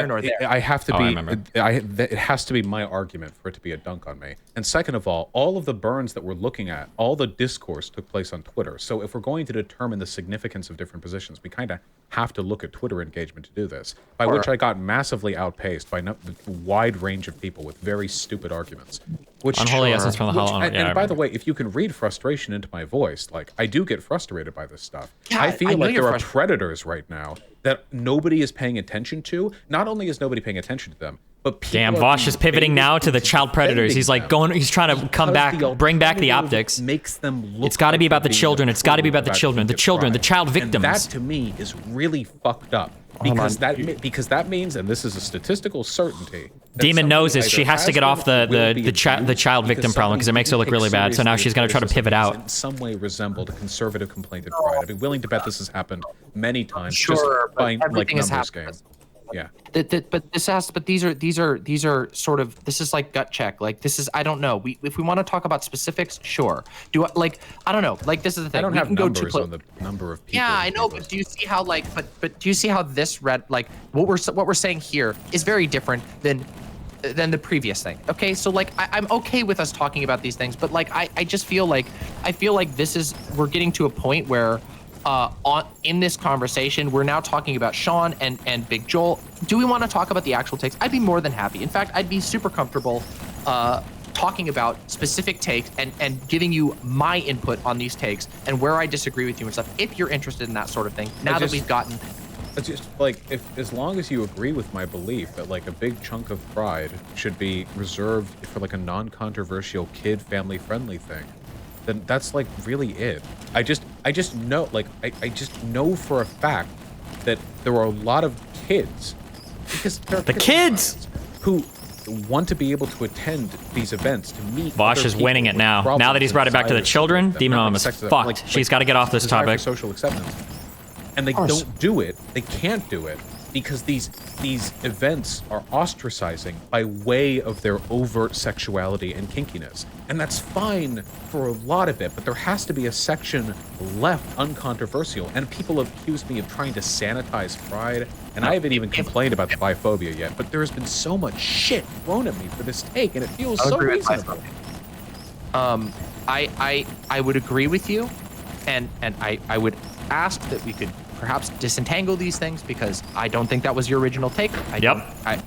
I have to be. It has to be my argument for it to be a dunk on me. And second of all of the burns that we're looking at, all the discourse took place on Twitter. So if we're going to determine the significance of different positions, we kind of have to look at Twitter engagement to do this. By which I got massively outpaced by a wide range of people with very stupid arguments. Unholy essence from the hollow. And by the way, if you can read frustration into my voice, like I do get frustrated by this stuff. Yeah, I feel like there are predators right now that nobody is paying attention to. Not only is nobody paying attention to them, but people Vaush is pivoting now to the child predators. He's like he's trying to come back, bring back the optics. Makes them look. It's got to be about the children. It's got to be about the children, the child victims. And that to me is really fucked up. Because that means, and this is a statistical certainty. Demon knows this. She has to get off the child victim problem because it makes her look really bad. So now she's going to try to pivot out. In some way resembled a conservative complaint at Pride. I'd be willing to bet this has happened many times. Sure, just by like numbers game. Yeah. But these are sort of, this is like gut check. Like this is, I don't know. If we want to talk about specifics, sure. I don't know. Like this is the thing. I don't have numbers on the number of people. Yeah, I know. But do you see how but do you see how this what we're saying here is very different than the previous thing. Okay, so like I'm okay with us talking about these things, but like I just feel like we're getting to a point where in this conversation, we're now talking about Sean and Big Joel. Do we want to talk about the actual takes? I'd be more than happy. In fact, I'd be super comfortable talking about specific takes and giving you my input on these takes and where I disagree with you and stuff, if you're interested in that sort of thing. Now that we've gotten... It's just like, as long as you agree with my belief that like a big chunk of Pride should be reserved for like a non-controversial kid family-friendly thing, then that's like really it. I just know, like I just know for a fact that there are a lot of kids, because the kids who want to be able to attend these events to meet. Vaush is winning it now. Now that he's brought it back to the children, Demon Mom is fucked. She's got to get off this topic. Social acceptance, and they don't do it. They can't do it because these events are ostracizing by way of their overt sexuality and kinkiness. And that's fine for a lot of it, but there has to be a section left uncontroversial. And people have accused me of trying to sanitize Pride, and I haven't even complained about the biphobia yet, but there has been so much shit thrown at me for this take, and it feels so reasonable. I would agree with you, and I would ask that we could perhaps disentangle these things, because I don't think that was your original take.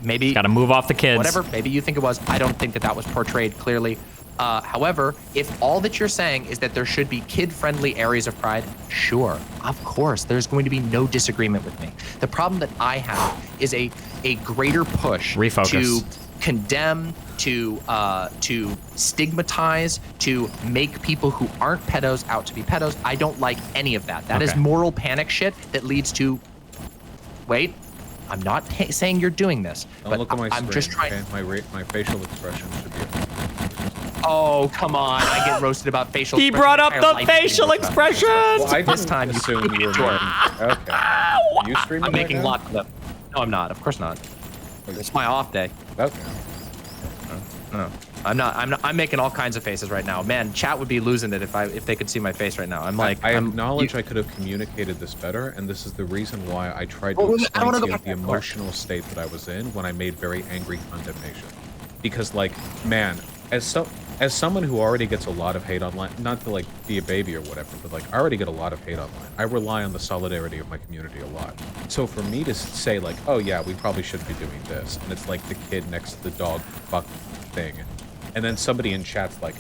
Maybe got to move off the kids. Whatever. Maybe you think it was. I don't think that was portrayed clearly. However, if all that you're saying is that there should be kid-friendly areas of Pride, sure, of course, there's going to be no disagreement with me. The problem that I have is a greater push to condemn, to stigmatize, to make people who aren't pedos out to be pedos. I don't like any of that. That is moral panic shit that leads to... Wait, I'm not saying you're doing this, but look at my I'm just trying... Okay? My facial expression should be... Oh, come on. I get roasted about facial expression. He brought up the facial expressions! Well, I didn't assume you were making... Okay. Are you streaming I'm making lots of them. No, I'm not. Of course not. It's my off day. Okay. No. I'm making all kinds of faces right now. Man, chat would be losing it if they could see my face right now. I acknowledge I could have communicated this better, and this is the reason why I tried to explain to you the emotional state that I was in when I made very angry condemnation. Because, like, man, as someone who already gets a lot of hate online, not to like be a baby or whatever, but like I already get a lot of hate online. I rely on the solidarity of my community a lot. So for me to say like, oh yeah, we probably shouldn't be doing this, and it's like the kid next to the dog fuck thing, and then somebody in chat's like,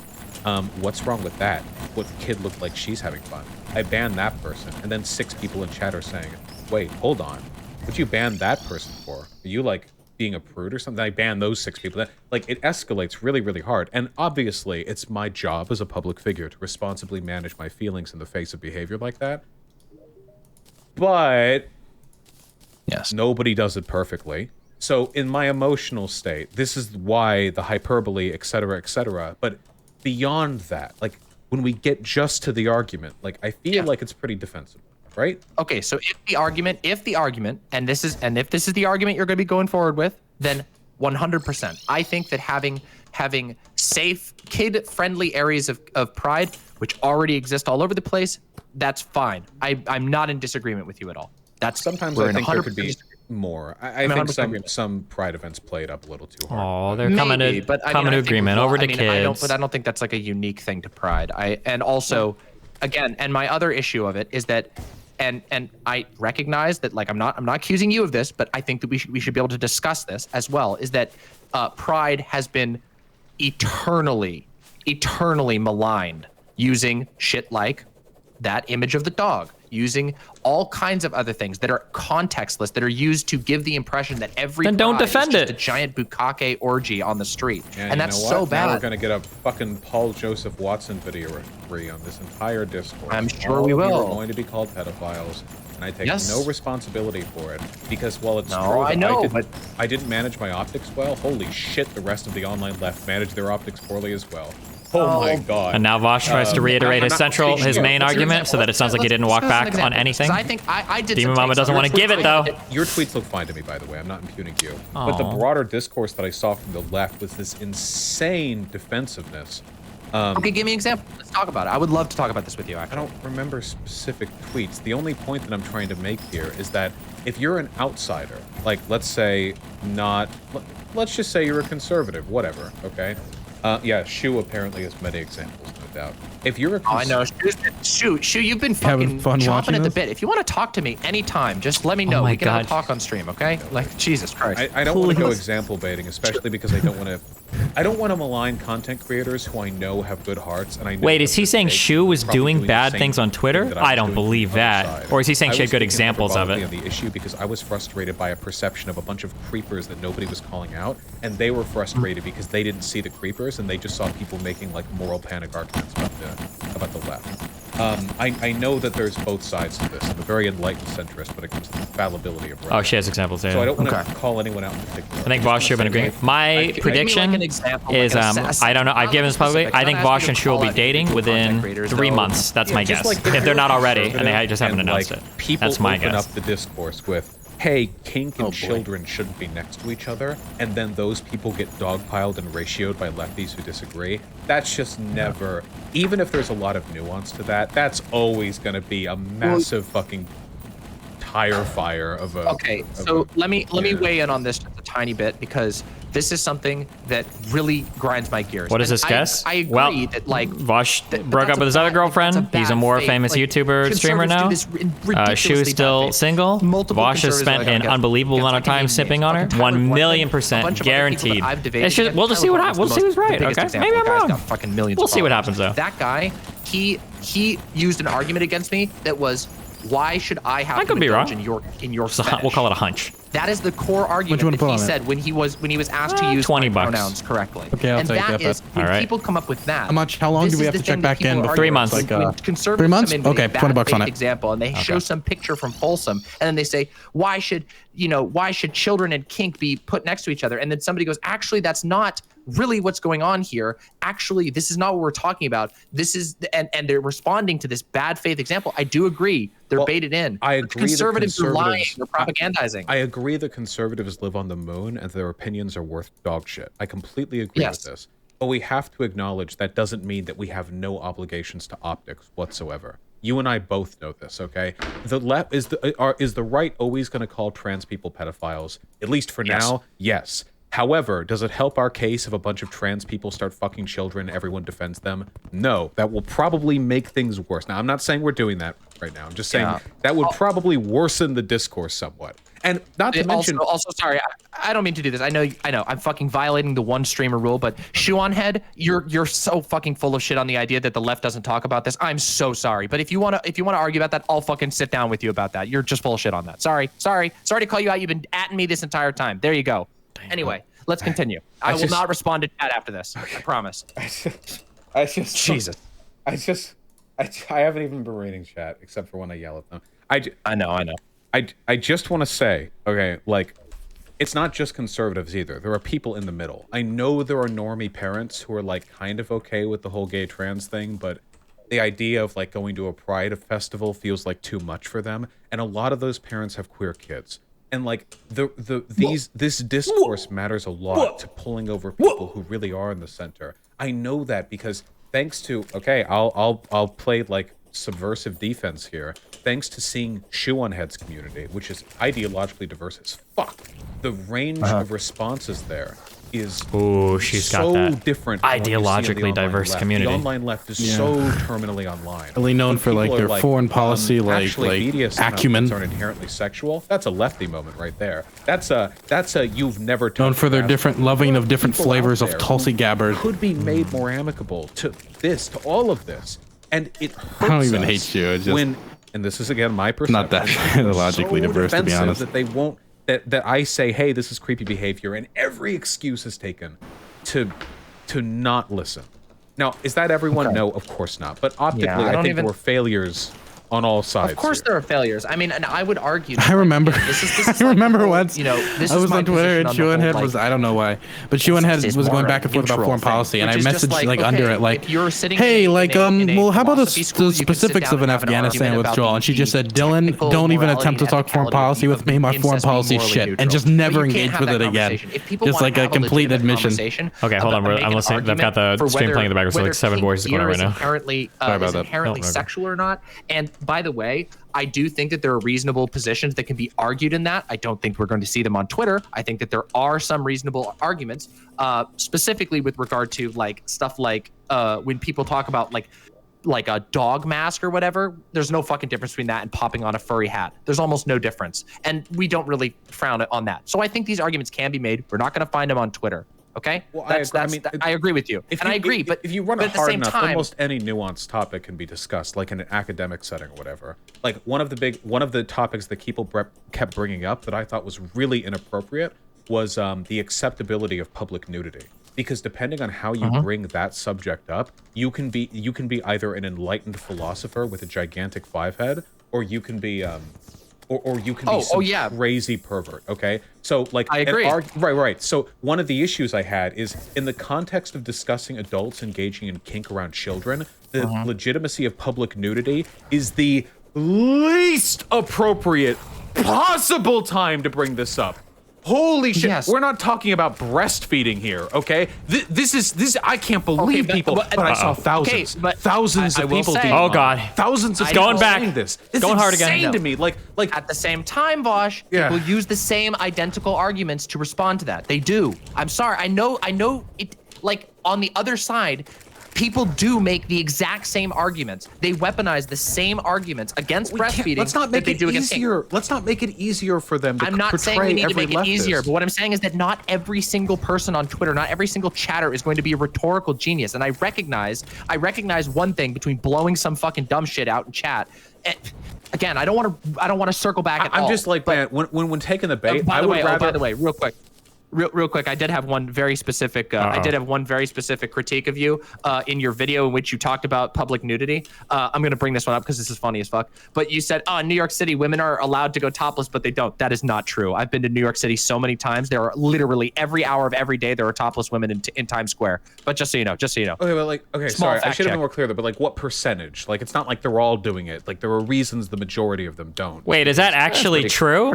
what's wrong with that? What kid looked like she's having fun? I banned that person, and then 6 people in chat are saying, wait, hold on, what'd you ban that person for? Are you like being a prude or something? I ban those 6 people. That, like, it escalates really, really hard. And obviously, it's my job as a public figure to responsibly manage my feelings in the face of behavior like that. But yes, nobody does it perfectly. So in my emotional state, this is why the hyperbole, etc., etc. But beyond that, like when we get just to the argument, like I feel like it's pretty defensible, right? Okay, so if the argument, and if this is the argument you're going to be going forward with, then 100%. I think that having safe, kid-friendly areas of pride, which already exist all over the place, that's fine. I'm not in disagreement with you at all. That's sometimes I think there could be more. I think some pride events play it up a little too hard. Oh, they're coming to agreement over to kids. But I don't think that's like a unique thing to pride. And also, again, and my other issue of it is that, and I recognize that, like, I'm not accusing you of this, but I think that we should be able to discuss this as well. Is that pride has been eternally maligned using shit like that image of the dog, using all kinds of other things that are contextless, that are used to give the impression that every then don't defend is just a giant bukkake orgy on the street. And that's so bad. Now we're gonna get a fucking Paul Joseph Watson video free on this entire discourse. I'm sure we will. We're going to be called pedophiles, and I take no responsibility for it, because while it's true I know, but I didn't manage my optics well, holy shit, the rest of the online left managed their optics poorly as well. Oh my god. And now Vaush tries to reiterate his main argument so that it sounds like he didn't walk back on anything. I think I did. Demon Mama doesn't want to give it though. Your tweets look fine to me, by the way. I'm not impugning you. But the broader discourse that I saw from the left was this insane defensiveness. Okay, give me an example. Let's talk about it. I would love to talk about this with you, actually. I don't remember specific tweets. The only point that I'm trying to make here is that if you're an outsider, like let's say let's just say you're a conservative, whatever, okay? Yeah, Shu apparently has many examples, no doubt. If you're a I know, Shu, you've been fucking chomping at the bit. If you want to talk to me anytime, just let me know. We can have a talk on stream, okay? Like, Jesus Christ. I don't want to go example baiting, especially because I don't want to malign content creators who I know have good hearts. And I know wait, is he saying Shu was doing bad things on Twitter? I don't believe that. Or is he saying she had good examples of it? On the issue because I was frustrated by a perception of a bunch of creepers that nobody was calling out, and they were frustrated because they didn't see the creepers and they just saw people making like moral panic arguments about the left. I know that there's both sides to this. I'm a very enlightened centrist when it comes to the fallibility of right. Oh, she has examples there. So I don't want to call anyone out in particular. I think Vaush should have been agreeing. My prediction is, I don't know, I've given this publicly. I think Vaush and Shu will be dating within 3 months. That's my guess. If they're not already, and they just haven't announced it. That's my guess. People open up the discourse with, hey, kink and children shouldn't be next to each other, and then those people get dogpiled and ratioed by lefties who disagree. That's just never, even if there's a lot of nuance to that, that's always going to be a massive fucking tire fire of a... Okay, so let me weigh in on this just a tiny bit, because this is something that really grinds my gears. What is this guess? I agree that, like... Vaush broke up with his other girlfriend. He's a more famous YouTuber streamer now. Shu is still single. Vaush has spent an unbelievable amount of time sipping on her. 1,000,000% guaranteed. We'll just see what happens. We'll see who's right, okay? Maybe I'm wrong. We'll see what happens, though. That guy, he used an argument against me that was, why should I have to indulge in your fetish? We'll call it a hunch. That is the core argument that he said when he was asked to use $20 pronouns correctly. Okay, I'll take that. When people come up with that. How long do we have to check back in? 3 months. Like, 3 months? Okay, $20 on it. Example, and they show some picture from Folsom, and then they say, why should children and kink be put next to each other? And then somebody goes, actually, that's not really what's going on here. Actually, this is not what we're talking about. This is, and they're responding to this bad faith example. I do agree. They're baited in. I agree. Conservatives are lying. They're propagandizing. I agree that conservatives live on the moon and their opinions are worth dog shit. I completely agree with this. But we have to acknowledge that doesn't mean that we have no obligations to optics whatsoever. You and I both know this, okay? The left is the right always going to call trans people pedophiles? At least for now, yes. However, does it help our case if a bunch of trans people start fucking children, everyone defends them? No, that will probably make things worse. Now, I'm not saying we're doing that right now. I'm just saying that would probably worsen the discourse somewhat. And not to mention... Also, sorry, I don't mean to do this. I know, I'm fucking violating the one streamer rule, but Shoe on Head, you're so fucking full of shit on the idea that the left doesn't talk about this. I'm so sorry. But if you wanna argue about that, I'll fucking sit down with you about that. You're just full of shit on that. Sorry to call you out. You've been atting me this entire time. There you go. Anyway, let's continue. I will not respond to chat after this. I promise. Jesus. I haven't even been reading chat except for when I yell at them. I know. I just want to say, okay, like, it's not just conservatives either. There are people in the middle. I know there are normie parents who are like kind of okay with the whole gay trans thing, but the idea of like going to a pride festival feels like too much for them. And a lot of those parents have queer kids. And like this discourse matters a lot to pulling over people who really are in the center. I know that because thanks to I'll play like subversive defense here. Thanks to seeing Shoe on Head's community, which is ideologically diverse as fuck, the range of responses there is so different. Ideologically diverse community. The online left is so terminally online. Really known for like their foreign policy, like acumen. Aren't inherently sexual. That's a lefty moment right there. That's a you've never known for their different loving of different flavors of Tulsi Gabbard. Could be made more amicable to all of this, and it hurts. I don't even hate you. It's just and this is again my perception. Not that ideologically diverse, to be honest. That they won't. That I say, hey, this is creepy behavior, and every excuse is taken to not listen. Now, is that everyone? Okay. No, of course not. But optically, I think there were failures on all sides. Of course, there are failures. I mean, and I would argue. I remember. This is I remember once. This I was on Twitter and Shoe on Head was I don't know why, but Shoe on Head was going back and forth about foreign policy, and I messaged like under it like, hey, like well, how about the specifics of an Afghanistan withdrawal? And she just said, Dylan, don't even attempt to talk foreign policy with me. My foreign policy shit, and just never engaged with it again. Just like a complete admission. Okay, hold on. I'm listening. I've got the stream playing in the background, so like 7 voices going on right now. Sorry about that. Inherently sexual or not? And by the way, I do think that there are reasonable positions that can be argued in that. I don't think we're going to see them on Twitter. I think that there are some reasonable arguments, specifically with regard to like stuff like when people talk about like a dog mask or whatever. There's no fucking difference between that and popping on a furry hat. There's almost no difference, and we don't really frown on that. So I think these arguments can be made. We're not going to find them on Twitter. Okay, well, I agree with you, and I agree. But if you run it hard enough, almost any nuanced topic can be discussed, like in an academic setting or whatever. Like one of the topics that people kept bringing up that I thought was really inappropriate was the acceptability of public nudity. Because depending on how you bring that subject up, you can be either an enlightened philosopher with a gigantic 5 head, or you can be or you can be some crazy pervert, okay? So, like, I agree. Right. So, one of the issues I had is in the context of discussing adults engaging in kink around children, the legitimacy of public nudity is the least appropriate possible time to bring this up. Holy shit! Yes. We're not talking about breastfeeding here, okay? This is I can't believe people, but I saw thousands of people. Oh god, thousands of people saying this. It's going hard insane again. to me. Like at the same time, Vaush, people use the same identical arguments to respond to that. They do. I'm sorry. I know it. Like on the other side, people do make the exact same arguments. They weaponize the same arguments against breastfeeding. Let's not make it easier. Let's not make it easier for them to portray. I'm not saying we need to make it easier, but what I'm saying is that not every single person on Twitter, not every single chatter is going to be a rhetorical genius. And I recognize one thing between blowing some fucking dumb shit out in chat. Again, I don't want to circle back at all. I'm just like, man, when taking the bait, by the way, real quick. Real quick, I did have one very specific. Critique of you in your video in which you talked about public nudity. I'm gonna bring this one up because this is funny as fuck. But you said, "Oh, in New York City, women are allowed to go topless, but they don't." That is not true. I've been to New York City so many times. There are literally every hour of every day there are topless women in Times Square. But just so you know. Okay, but sorry, I should have been more clear there. But like, what percentage? Like, it's not like they're all doing it. Like, there are reasons the majority of them don't. Wait, is that actually true?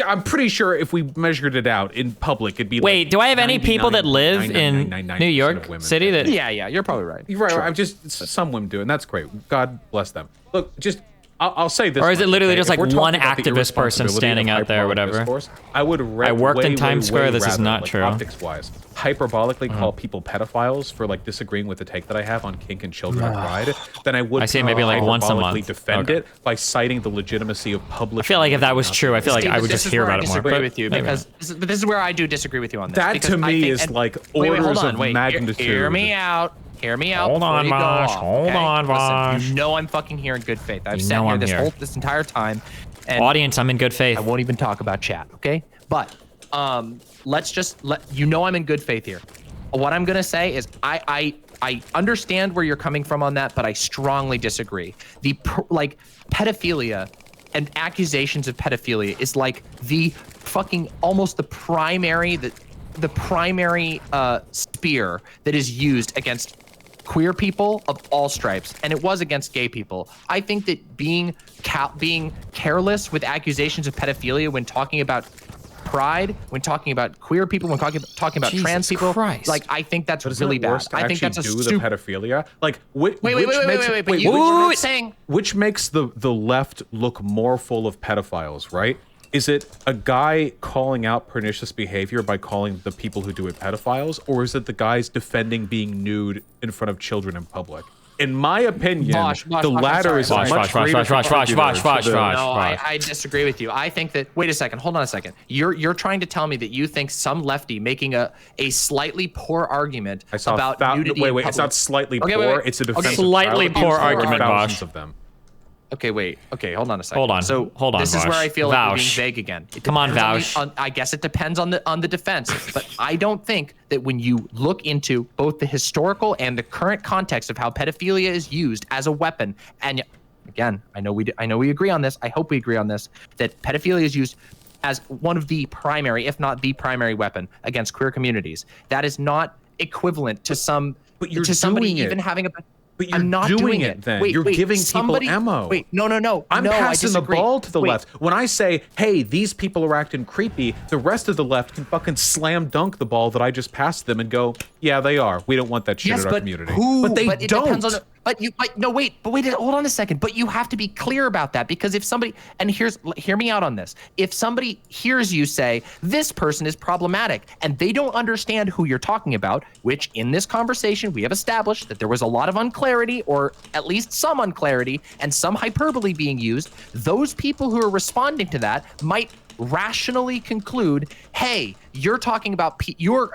I'm pretty sure if we measured it out in public public, it'd be Wait, do I have any people that live in New York City that? Yeah, you're probably right. You're right. Sure. I'm just some women do, and that's great. God bless them. Look, just I'll say this. Or is it literally just like one activist person standing out there or whatever? Discourse, I would I worked in Times Square. This is not true. Optics-wise, hyperbolically call people pedophiles for like disagreeing with the take that I have on kink and children and pride. Then I would. I say maybe like once a month. Defend it by citing the legitimacy of public. I feel like if that was true, I feel like I would just hear about it more. I disagree with you because this is where I do disagree with you on this. That to me is like orders of magnitude. Hear me out. Hear me out. Hold on, Vaush. Hold on, Vaush. Listen, you know I'm fucking here in good faith. I've sat here this entire time. And audience, I'm in good faith. I won't even talk about chat, okay? But let's just let you know I'm in good faith here. What I'm gonna say is I understand where you're coming from on that, but I strongly disagree. Like pedophilia and accusations of pedophilia is like the fucking almost the primary spear that is used against queer people of all stripes, and it was against gay people. I think that being careless with accusations of pedophilia when talking about pride, when talking about queer people, when talking about trans people, like I think that's really bad. I think that's a the pedophilia. Like wait, saying which makes the left look more full of pedophiles, right? Is it a guy calling out pernicious behavior by calling the people who do it pedophiles, or is it the guys defending being nude in front of children in public? In my opinion, the latter is much greater. No, I disagree with you. I think that. Wait a second. Hold on a second. You're trying to tell me that you think some lefty making a slightly poor argument about nudity. Wait. It's not slightly poor. It's a defense. Slightly poor argument, Vaush. Of them. Okay, hold on a second. Hold on, this is Vaush. where I feel like we're being vague again. Come on, Vaush. I guess it depends on the defense, but I don't think that when you look into both the historical and the current context of how pedophilia is used as a weapon, and again, I know we agree on this. I hope we agree on this, that pedophilia is used as one of the primary, if not the primary weapon against queer communities. That is not equivalent to somebody even having a. But you're not doing it then. You're giving people ammo. Wait, no. I'm passing the ball to the left. When I say, hey, these people are acting creepy, the rest of the left can fucking slam dunk the ball that I just passed them and go, yeah, they are. We don't want that shit in our community. But they don't. Wait, hold on a second. But you have to be clear about that, because if somebody, and hear me out on this. If somebody hears you say, this person is problematic, and they don't understand who you're talking about, which in this conversation, we have established that there was a lot of unclarity, or at least some unclarity, and some hyperbole being used, those people who are responding to that might rationally conclude, hey, you're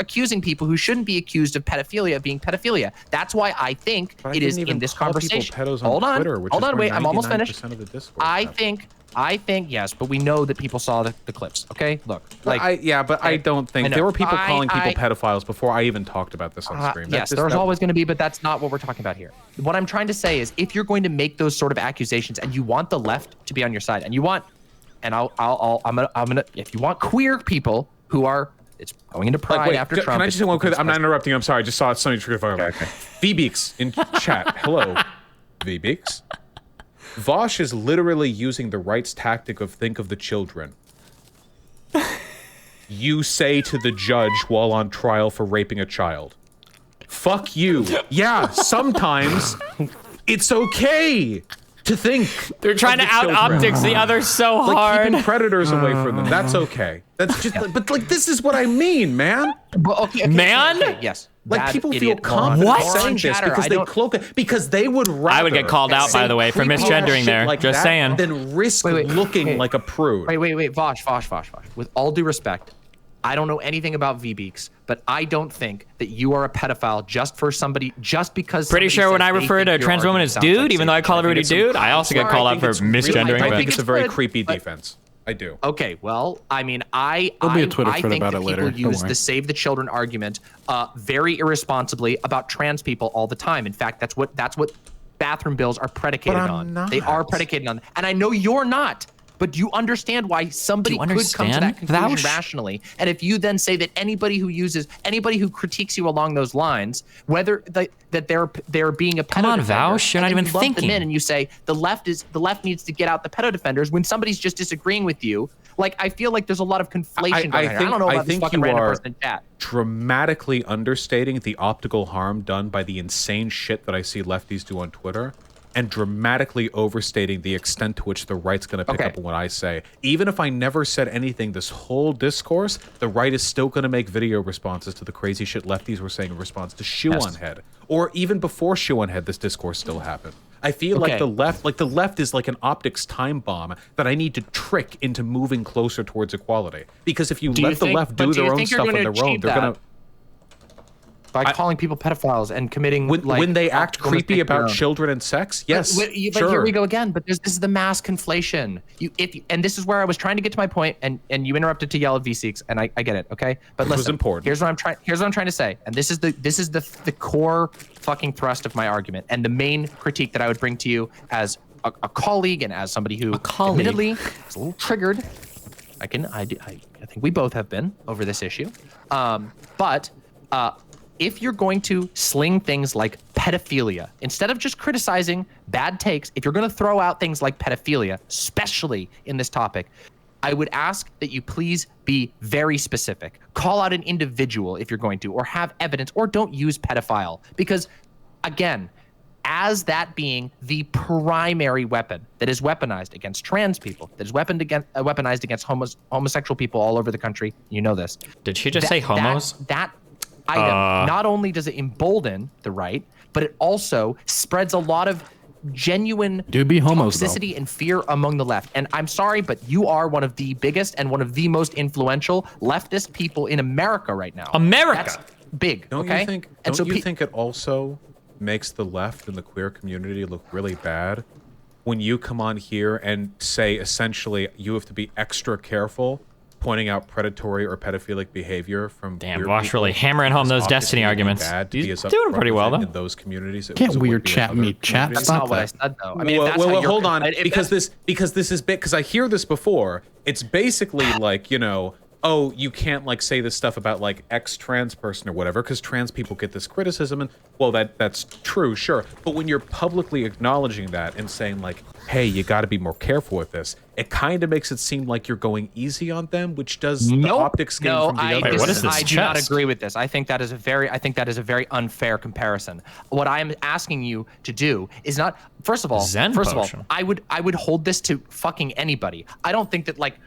accusing people who shouldn't be accused of pedophilia being pedophilia. That's why I think it is in this conversation. Hold on, wait, I'm almost finished. I think yes, but we know that people saw the clips. Okay, look, I don't think there were people calling people pedophiles before I even talked about this on stream. Yes, there's always going to be, but that's not what we're talking about here. What I'm trying to say is, if you're going to make those sort of accusations and you want the left to be on your side, and you want, and I'm gonna, if you want queer people who are, it's going into pride after Trump. Can I just say one quick? I'm not interrupting. I'm sorry. I just saw something trigger. Okay. VBeaks in chat. Hello, VBeaks. Vaush is literally using the right's tactic of think of the children. You say to the judge while on trial for raping a child. Fuck you. Yeah, sometimes it's okay to think. They're trying to out-optics the other so hard. Keeping predators away from them. That's okay. That's just, but like, this is what I mean, man. Man? Yes. Like, people feel confident saying this because they cloak it, because they would rather. I would get called out, by the way, for misgendering there. Like just saying. Then risk looking like a prude. Wait, Vaush. With all due respect, I don't know anything about VBeaks, but I don't think that you are a pedophile just because. Pretty sure when I refer to a trans woman as dude, even though I call everybody dude, I also get called out for misgendering. I think it's a very creepy defense. I do. Okay, well, I mean, I think that people use the save the children argument very irresponsibly about trans people all the time. In fact, that's what bathroom bills are predicated on. They are predicated on, and I know you're not. But do you understand why somebody could come to that conclusion rationally? And if you then say that anybody who critiques you along those lines, whether that they're being a pedo Come on, defender, Vaush, you're not even thinking. And you say the left needs to get out the pedo defenders when somebody's just disagreeing with you. Like, I feel like there's a lot of conflation going on. I don't know about this fucking random person in chat. Dramatically understating the optical harm done by the insane shit that I see lefties do on Twitter, and dramatically overstating the extent to which the right's going to pick up on what I say. Even if I never said anything this whole discourse, the right is still going to make video responses to the crazy shit lefties were saying in response to Shoe on Head. Or even before Shoe on Head, this discourse still happened. I feel like the left is like an optics time bomb that I need to trick into moving closer towards equality. Because if you let the left do their own stuff on their own, they're going to... By calling people pedophiles and committing when they act creepy about children and sex, yes, but here we go again. But this is the mass conflation. And this is where I was trying to get to my point, and you interrupted to yell at V6, and I get it, okay? But listen, important. Here's what I'm trying to say, and this is the core fucking thrust of my argument, and the main critique that I would bring to you as a colleague and as somebody who admittedly is a little triggered. I think we both have been over this issue, but. If you're going to sling things like pedophilia, instead of just criticizing bad takes, if you're going to throw out things like pedophilia, especially in this topic, I would ask that you please be very specific. Call out an individual if you're going to, or have evidence, or don't use pedophile. Because, again, as that being the primary weapon that is weaponized against trans people, that is weaponized against homosexual people all over the country, you know this. Did she just say homos? That item, not only does it embolden the right, but it also spreads a lot of genuine toxicity and fear among the left. And I'm sorry, but you are one of the biggest and one of the most influential leftist people in America right now. That's big. Don't you think it also makes the left and the queer community look really bad when you come on here and say essentially you have to be extra careful pointing out predatory or pedophilic behavior from Vaush really hammering home those Destiny arguments. He's doing pretty well, though. In those communities, can't weird chat me, chat. That's not what I said, though. I mean, well, hold on, because this is big. Because I hear this before. It's basically like, you know, oh, you can't like say this stuff about like ex-trans person or whatever because trans people get this criticism, and well, that's true, sure. But when you're publicly acknowledging that and saying like, hey, you got to be more careful with this, it kind of makes it seem like you're going easy on them, which does the optics game from the other. Wait, what is this? I do not agree with this. I think that is a very unfair comparison. What I am asking you to do is not. First of all, I would hold this to fucking anybody. I don't think that like.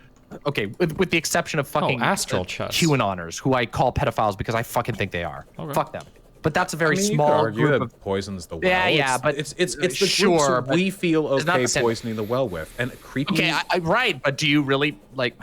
Okay, with the exception of fucking astral chess QAnoners, who I call pedophiles because I fucking think they are. Okay. Fuck them. But that's a very small group of poisons the well. Yeah, but it's the groups we feel okay poisoning the well with, and creepy. Okay, right, but do you really like?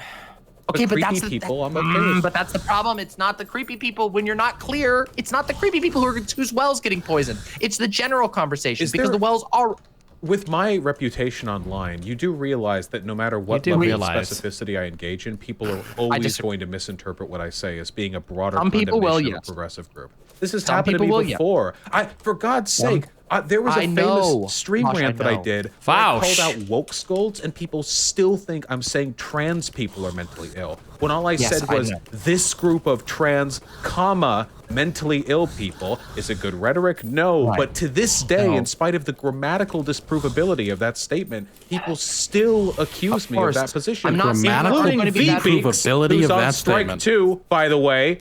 Okay, but that's people. I'm okay with. But that's the problem. It's not the creepy people. When you're not clear, it's not the creepy people whose wells getting poisoned. It's the general conversation because the wells are. With my reputation online, you do realize that no matter what level of specificity I engage in, people are always going to misinterpret what I say as being a broader condemnation of a progressive group. This has happened to me before. For God's sake, there was a famous stream rant that I did. I called out woke scolds, and people still think I'm saying trans people are mentally ill. When all I said was this group of trans, mentally ill people. Is it good rhetoric? No. But to this day, in spite of the grammatical disprovability of that statement, people still accuse me of that position. I'm not grammatical disprovability of that statement. Strike 2, by the way.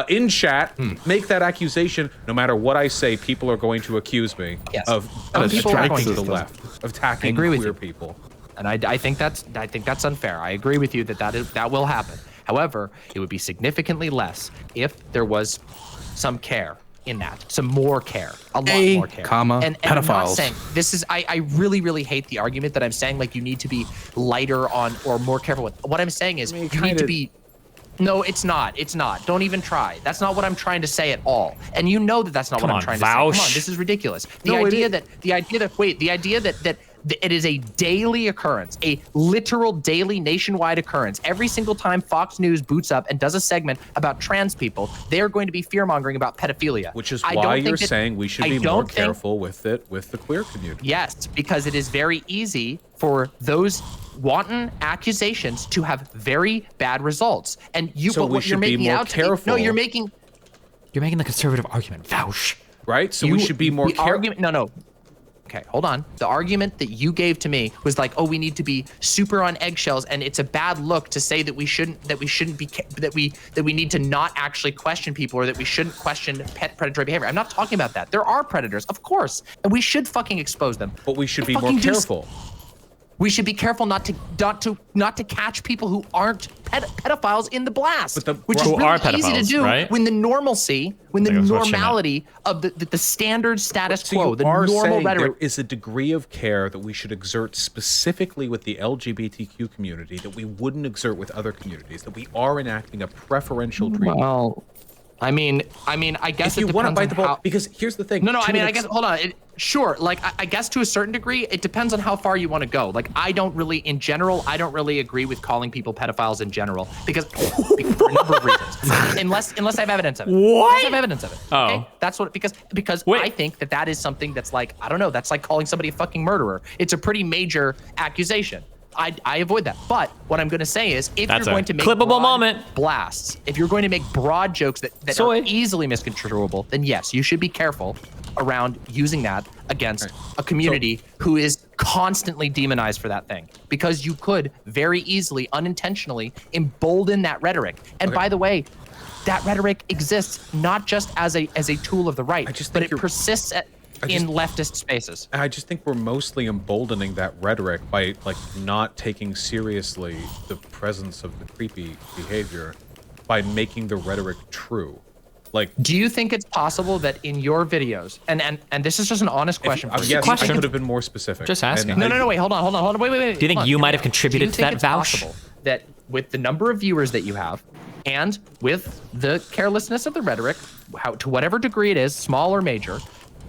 In chat, make that accusation. No matter what I say, people are going to accuse me of attacking the left, of attacking queer people. And I think that's unfair. I agree with you that will happen. However, it would be significantly less if there was some care in that, some more care, a lot more care. And pedophiles. I'm not saying this is. I really hate the argument that I'm saying like you need to be lighter on or more careful with. What I'm saying is you need to be. No, it's not. It's not. Don't even try. That's not what I'm trying to say at all. And you know that that's not what I'm trying to say. Come on, this is ridiculous. The idea that it is a daily occurrence, a literal daily nationwide occurrence. Every single time Fox News boots up and does a segment about trans people, they are going to be fear-mongering about pedophilia. Which is why you're saying we should be more careful with it with the queer community. Yes, because it is very easy for those wanton accusations to have very bad results. And you, so but what you're making out to be, no, you're making the conservative argument, Vaush. Right? So we should be more careful. No. Okay, hold on. The argument that you gave to me was like, oh, we need to be super on eggshells, and it's a bad look to say that we need to not actually question people, or that we shouldn't question predatory behavior. I'm not talking about that. There are predators, of course, and we should fucking expose them. But we should be more careful. We should be careful not to catch people who aren't pedophiles in the blast, which is really easy to do, right? When the normalcy, when the normality of the standard status quo, the normal rhetoric. There is a degree of care that we should exert specifically with the LGBTQ community that we wouldn't exert with other communities, that we are enacting a preferential treatment. Well, I mean, I guess if you want to bite the ball, because here's the thing. No, I mean, I guess, hold on. Sure, like, I guess to a certain degree, it depends on how far you want to go. Like, I don't really agree with calling people pedophiles in general, because for a number of reasons. Unless I have evidence of it. What? Unless I have evidence of it. Oh. Okay? That's what, because I think that is something that's like, I don't know, that's like calling somebody a fucking murderer. It's a pretty major accusation. I avoid that. But what I'm going to say is, if you're going to make blasts, if you're going to make broad jokes that are easily misconstruable, then yes, you should be careful around using that against a community who is constantly demonized for that thing, because you could very easily, unintentionally embolden that rhetoric. And by the way, that rhetoric exists not just as a tool of the right, but it persists in leftist spaces. I just think we're mostly emboldening that rhetoric by not taking seriously the presence of the creepy behavior by making the rhetoric true. Do you think it's possible that in your videos, and this is just an honest question for you. Yes, I could have been more specific. Just asking. No, wait, hold on, wait. Do you think you might have contributed to that, Vaush? Do you think it's possible that with the number of viewers that you have, and with the carelessness of the rhetoric, to whatever degree it is, small or major,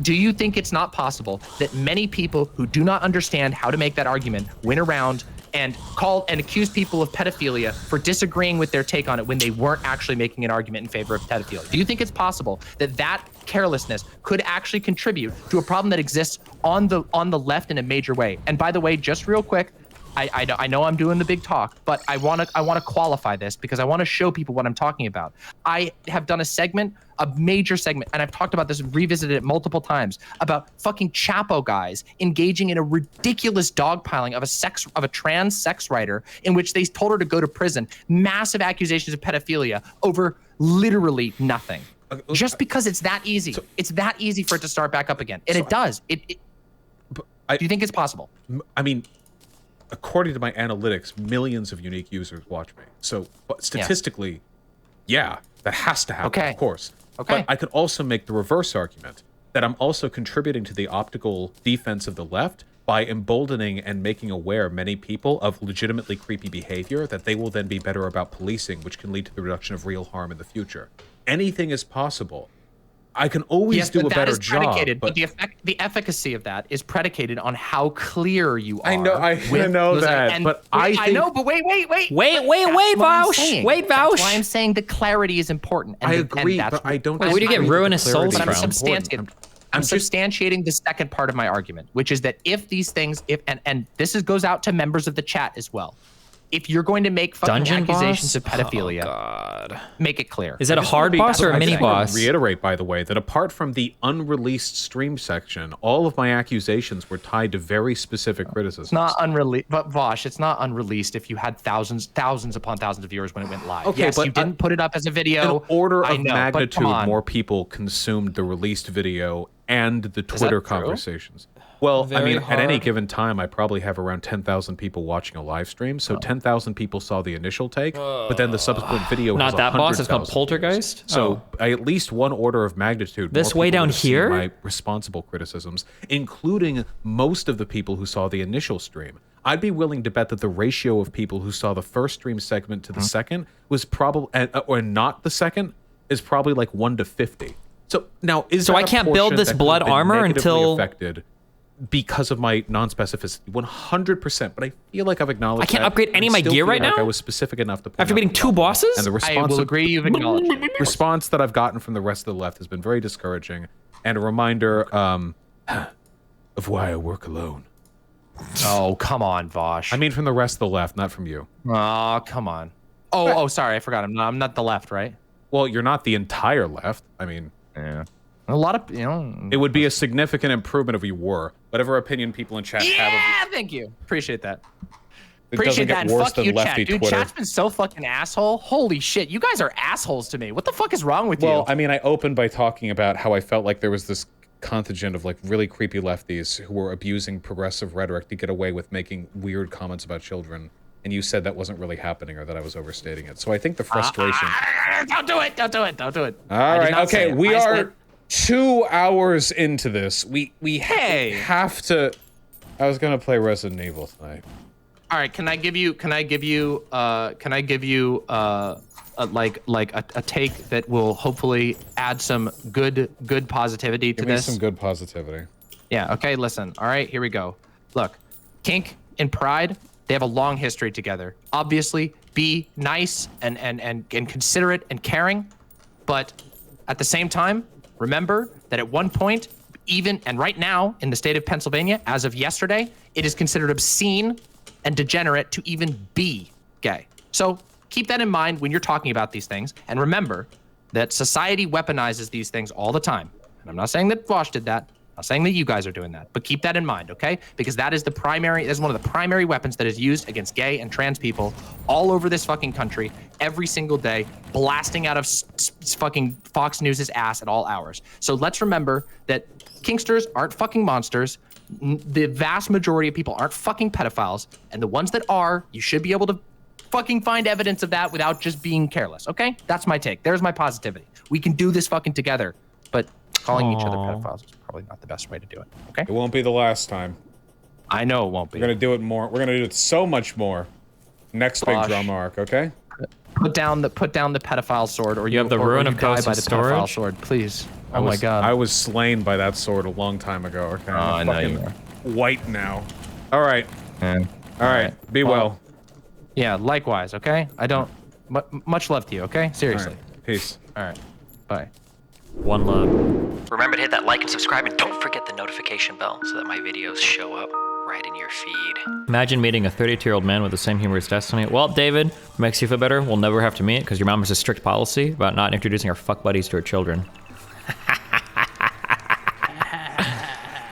do you think it's not possible that many people who do not understand how to make that argument went around and called and accused people of pedophilia for disagreeing with their take on it when they weren't actually making an argument in favor of pedophilia? Do you think it's possible that carelessness could actually contribute to a problem that exists on the left in a major way? And by the way, just real quick, I know I'm doing the big talk, but I want to qualify this because I want to show people what I'm talking about. I have done a major segment, and I've talked about this and revisited it multiple times, about fucking Chapo guys engaging in a ridiculous dogpiling of a trans sex writer in which they told her to go to prison. Massive accusations of pedophilia over literally nothing. Just because it's that easy. It's that easy for it to start back up again. And it does. Do you think it's possible? I mean, according to my analytics, millions of unique users watch me. So statistically, yeah, that has to happen, of course. Okay. But I could also make the reverse argument that I'm also contributing to the optical defense of the left by emboldening and making aware many people of legitimately creepy behavior that they will then be better about policing, which can lead to the reduction of real harm in the future. Anything is possible. I can always do a better job, but the efficacy of that is predicated on how clear you are. I know that, but I know. But wait, Vaush. Wait, Vaush. That's why I'm saying the clarity is important. I agree, but I don't. Where do you get ruinous souls from? I'm substantiating the second part of my argument, which is that if these things, and this goes out to members of the chat as well. If you're going to make fucking accusations of pedophilia, make it clear. Is it a hard boss or a mini boss? Reiterate, by the way, that apart from the unreleased stream section, all of my accusations were tied to very specific criticisms. It's not unreleased, but Vaush, it's not unreleased if you had thousands upon thousands of viewers when it went live. Okay, yes, but you didn't put it up as a video. An order of magnitude more people consumed the released video and the Twitter conversations. Well, I mean, at any given time, I probably have around 10,000 people watching a live stream. So 10,000 people saw the initial take, but then the subsequent video not that boss. It's called Poltergeist. Views. So at least one order of magnitude. This way down here, my responsible criticisms, including most of the people who saw the initial stream. I'd be willing to bet that the ratio of people who saw the first stream segment to the second was probably, or not the second, is probably like 1 to 50. So now so I can't build this blood armor until affected because of my non-specificity, 100%. But I feel like I've acknowledged. I can't upgrade any of my gear right now. I was specific enough to point after beating 2 bosses. And the response I will agree. You've acknowledged. Response that I've gotten from the rest of the left has been very discouraging, and a reminder of why I work alone. Oh, come on, Vaush. I mean from the rest of the left, not from you. Oh, come on. Oh, sorry, I forgot. I'm not the left, right? Well, you're not the entire left. I mean, yeah. A lot of, it would be a significant improvement if you were. Whatever opinion people in chat have. Yeah, thank you. Appreciate that. It doesn't get worse than lefty Dude, Twitter. chat's been so fucking asshole. Holy shit, you guys are assholes to me. What the fuck is wrong with you? Well, I mean, I opened by talking about how I felt like there was this contingent of like really creepy lefties who were abusing progressive rhetoric to get away with making weird comments about children. And you said that wasn't really happening or that I was overstating it. So I think the frustration... Don't do it. Don't do it. Don't do it. All right. Okay. We are 2 hours into this. We have to... I was going to play Resident Evil tonight. All right. Can I give you a take that will hopefully add some good positivity to this? Give me some good positivity. Yeah. Okay. Listen. All right. Here we go. Look, Kink and Pride, they have a long history together. Obviously, be nice and considerate and caring, but at the same time, remember that at one point, even and right now in the state of Pennsylvania, as of yesterday, it is considered obscene and degenerate to even be gay. So keep that in mind when you're talking about these things, and remember that society weaponizes these things all the time. And I'm not saying that Vaush did that. I'm not saying that you guys are doing that, but keep that in mind, okay? Because that is one of the primary weapons that is used against gay and trans people all over this fucking country every single day, blasting out of fucking Fox News' ass at all hours. So let's remember that kinksters aren't fucking monsters. The vast majority of people aren't fucking pedophiles, and the ones that are, you should be able to fucking find evidence of that without just being careless, okay? That's my take. There's my positivity. We can do this fucking together, but calling each other pedophiles is probably not the best way to do it, okay? It won't be the last time. I know it won't be. We're gonna do it more. We're gonna do it so much more. Next big drama arc, okay? Put down the pedophile sword, or you have the ruin of die ghosts by in the storage? pedophile sword, please. Oh my god. I was slain by that sword a long time ago. Okay, I know you were. White now. All right. All right. Be well. Yeah, likewise, okay? I don't... much love to you, okay? Seriously. All right. Peace. All right. Bye. One love. Remember to hit that like and subscribe, and don't forget the notification bell so that my videos show up right in your feed. Imagine meeting a 32-year-old man with the same humor as Destiny. Well, David, makes you feel better. We'll never have to meet because your mom has a strict policy about not introducing our fuck buddies to her children.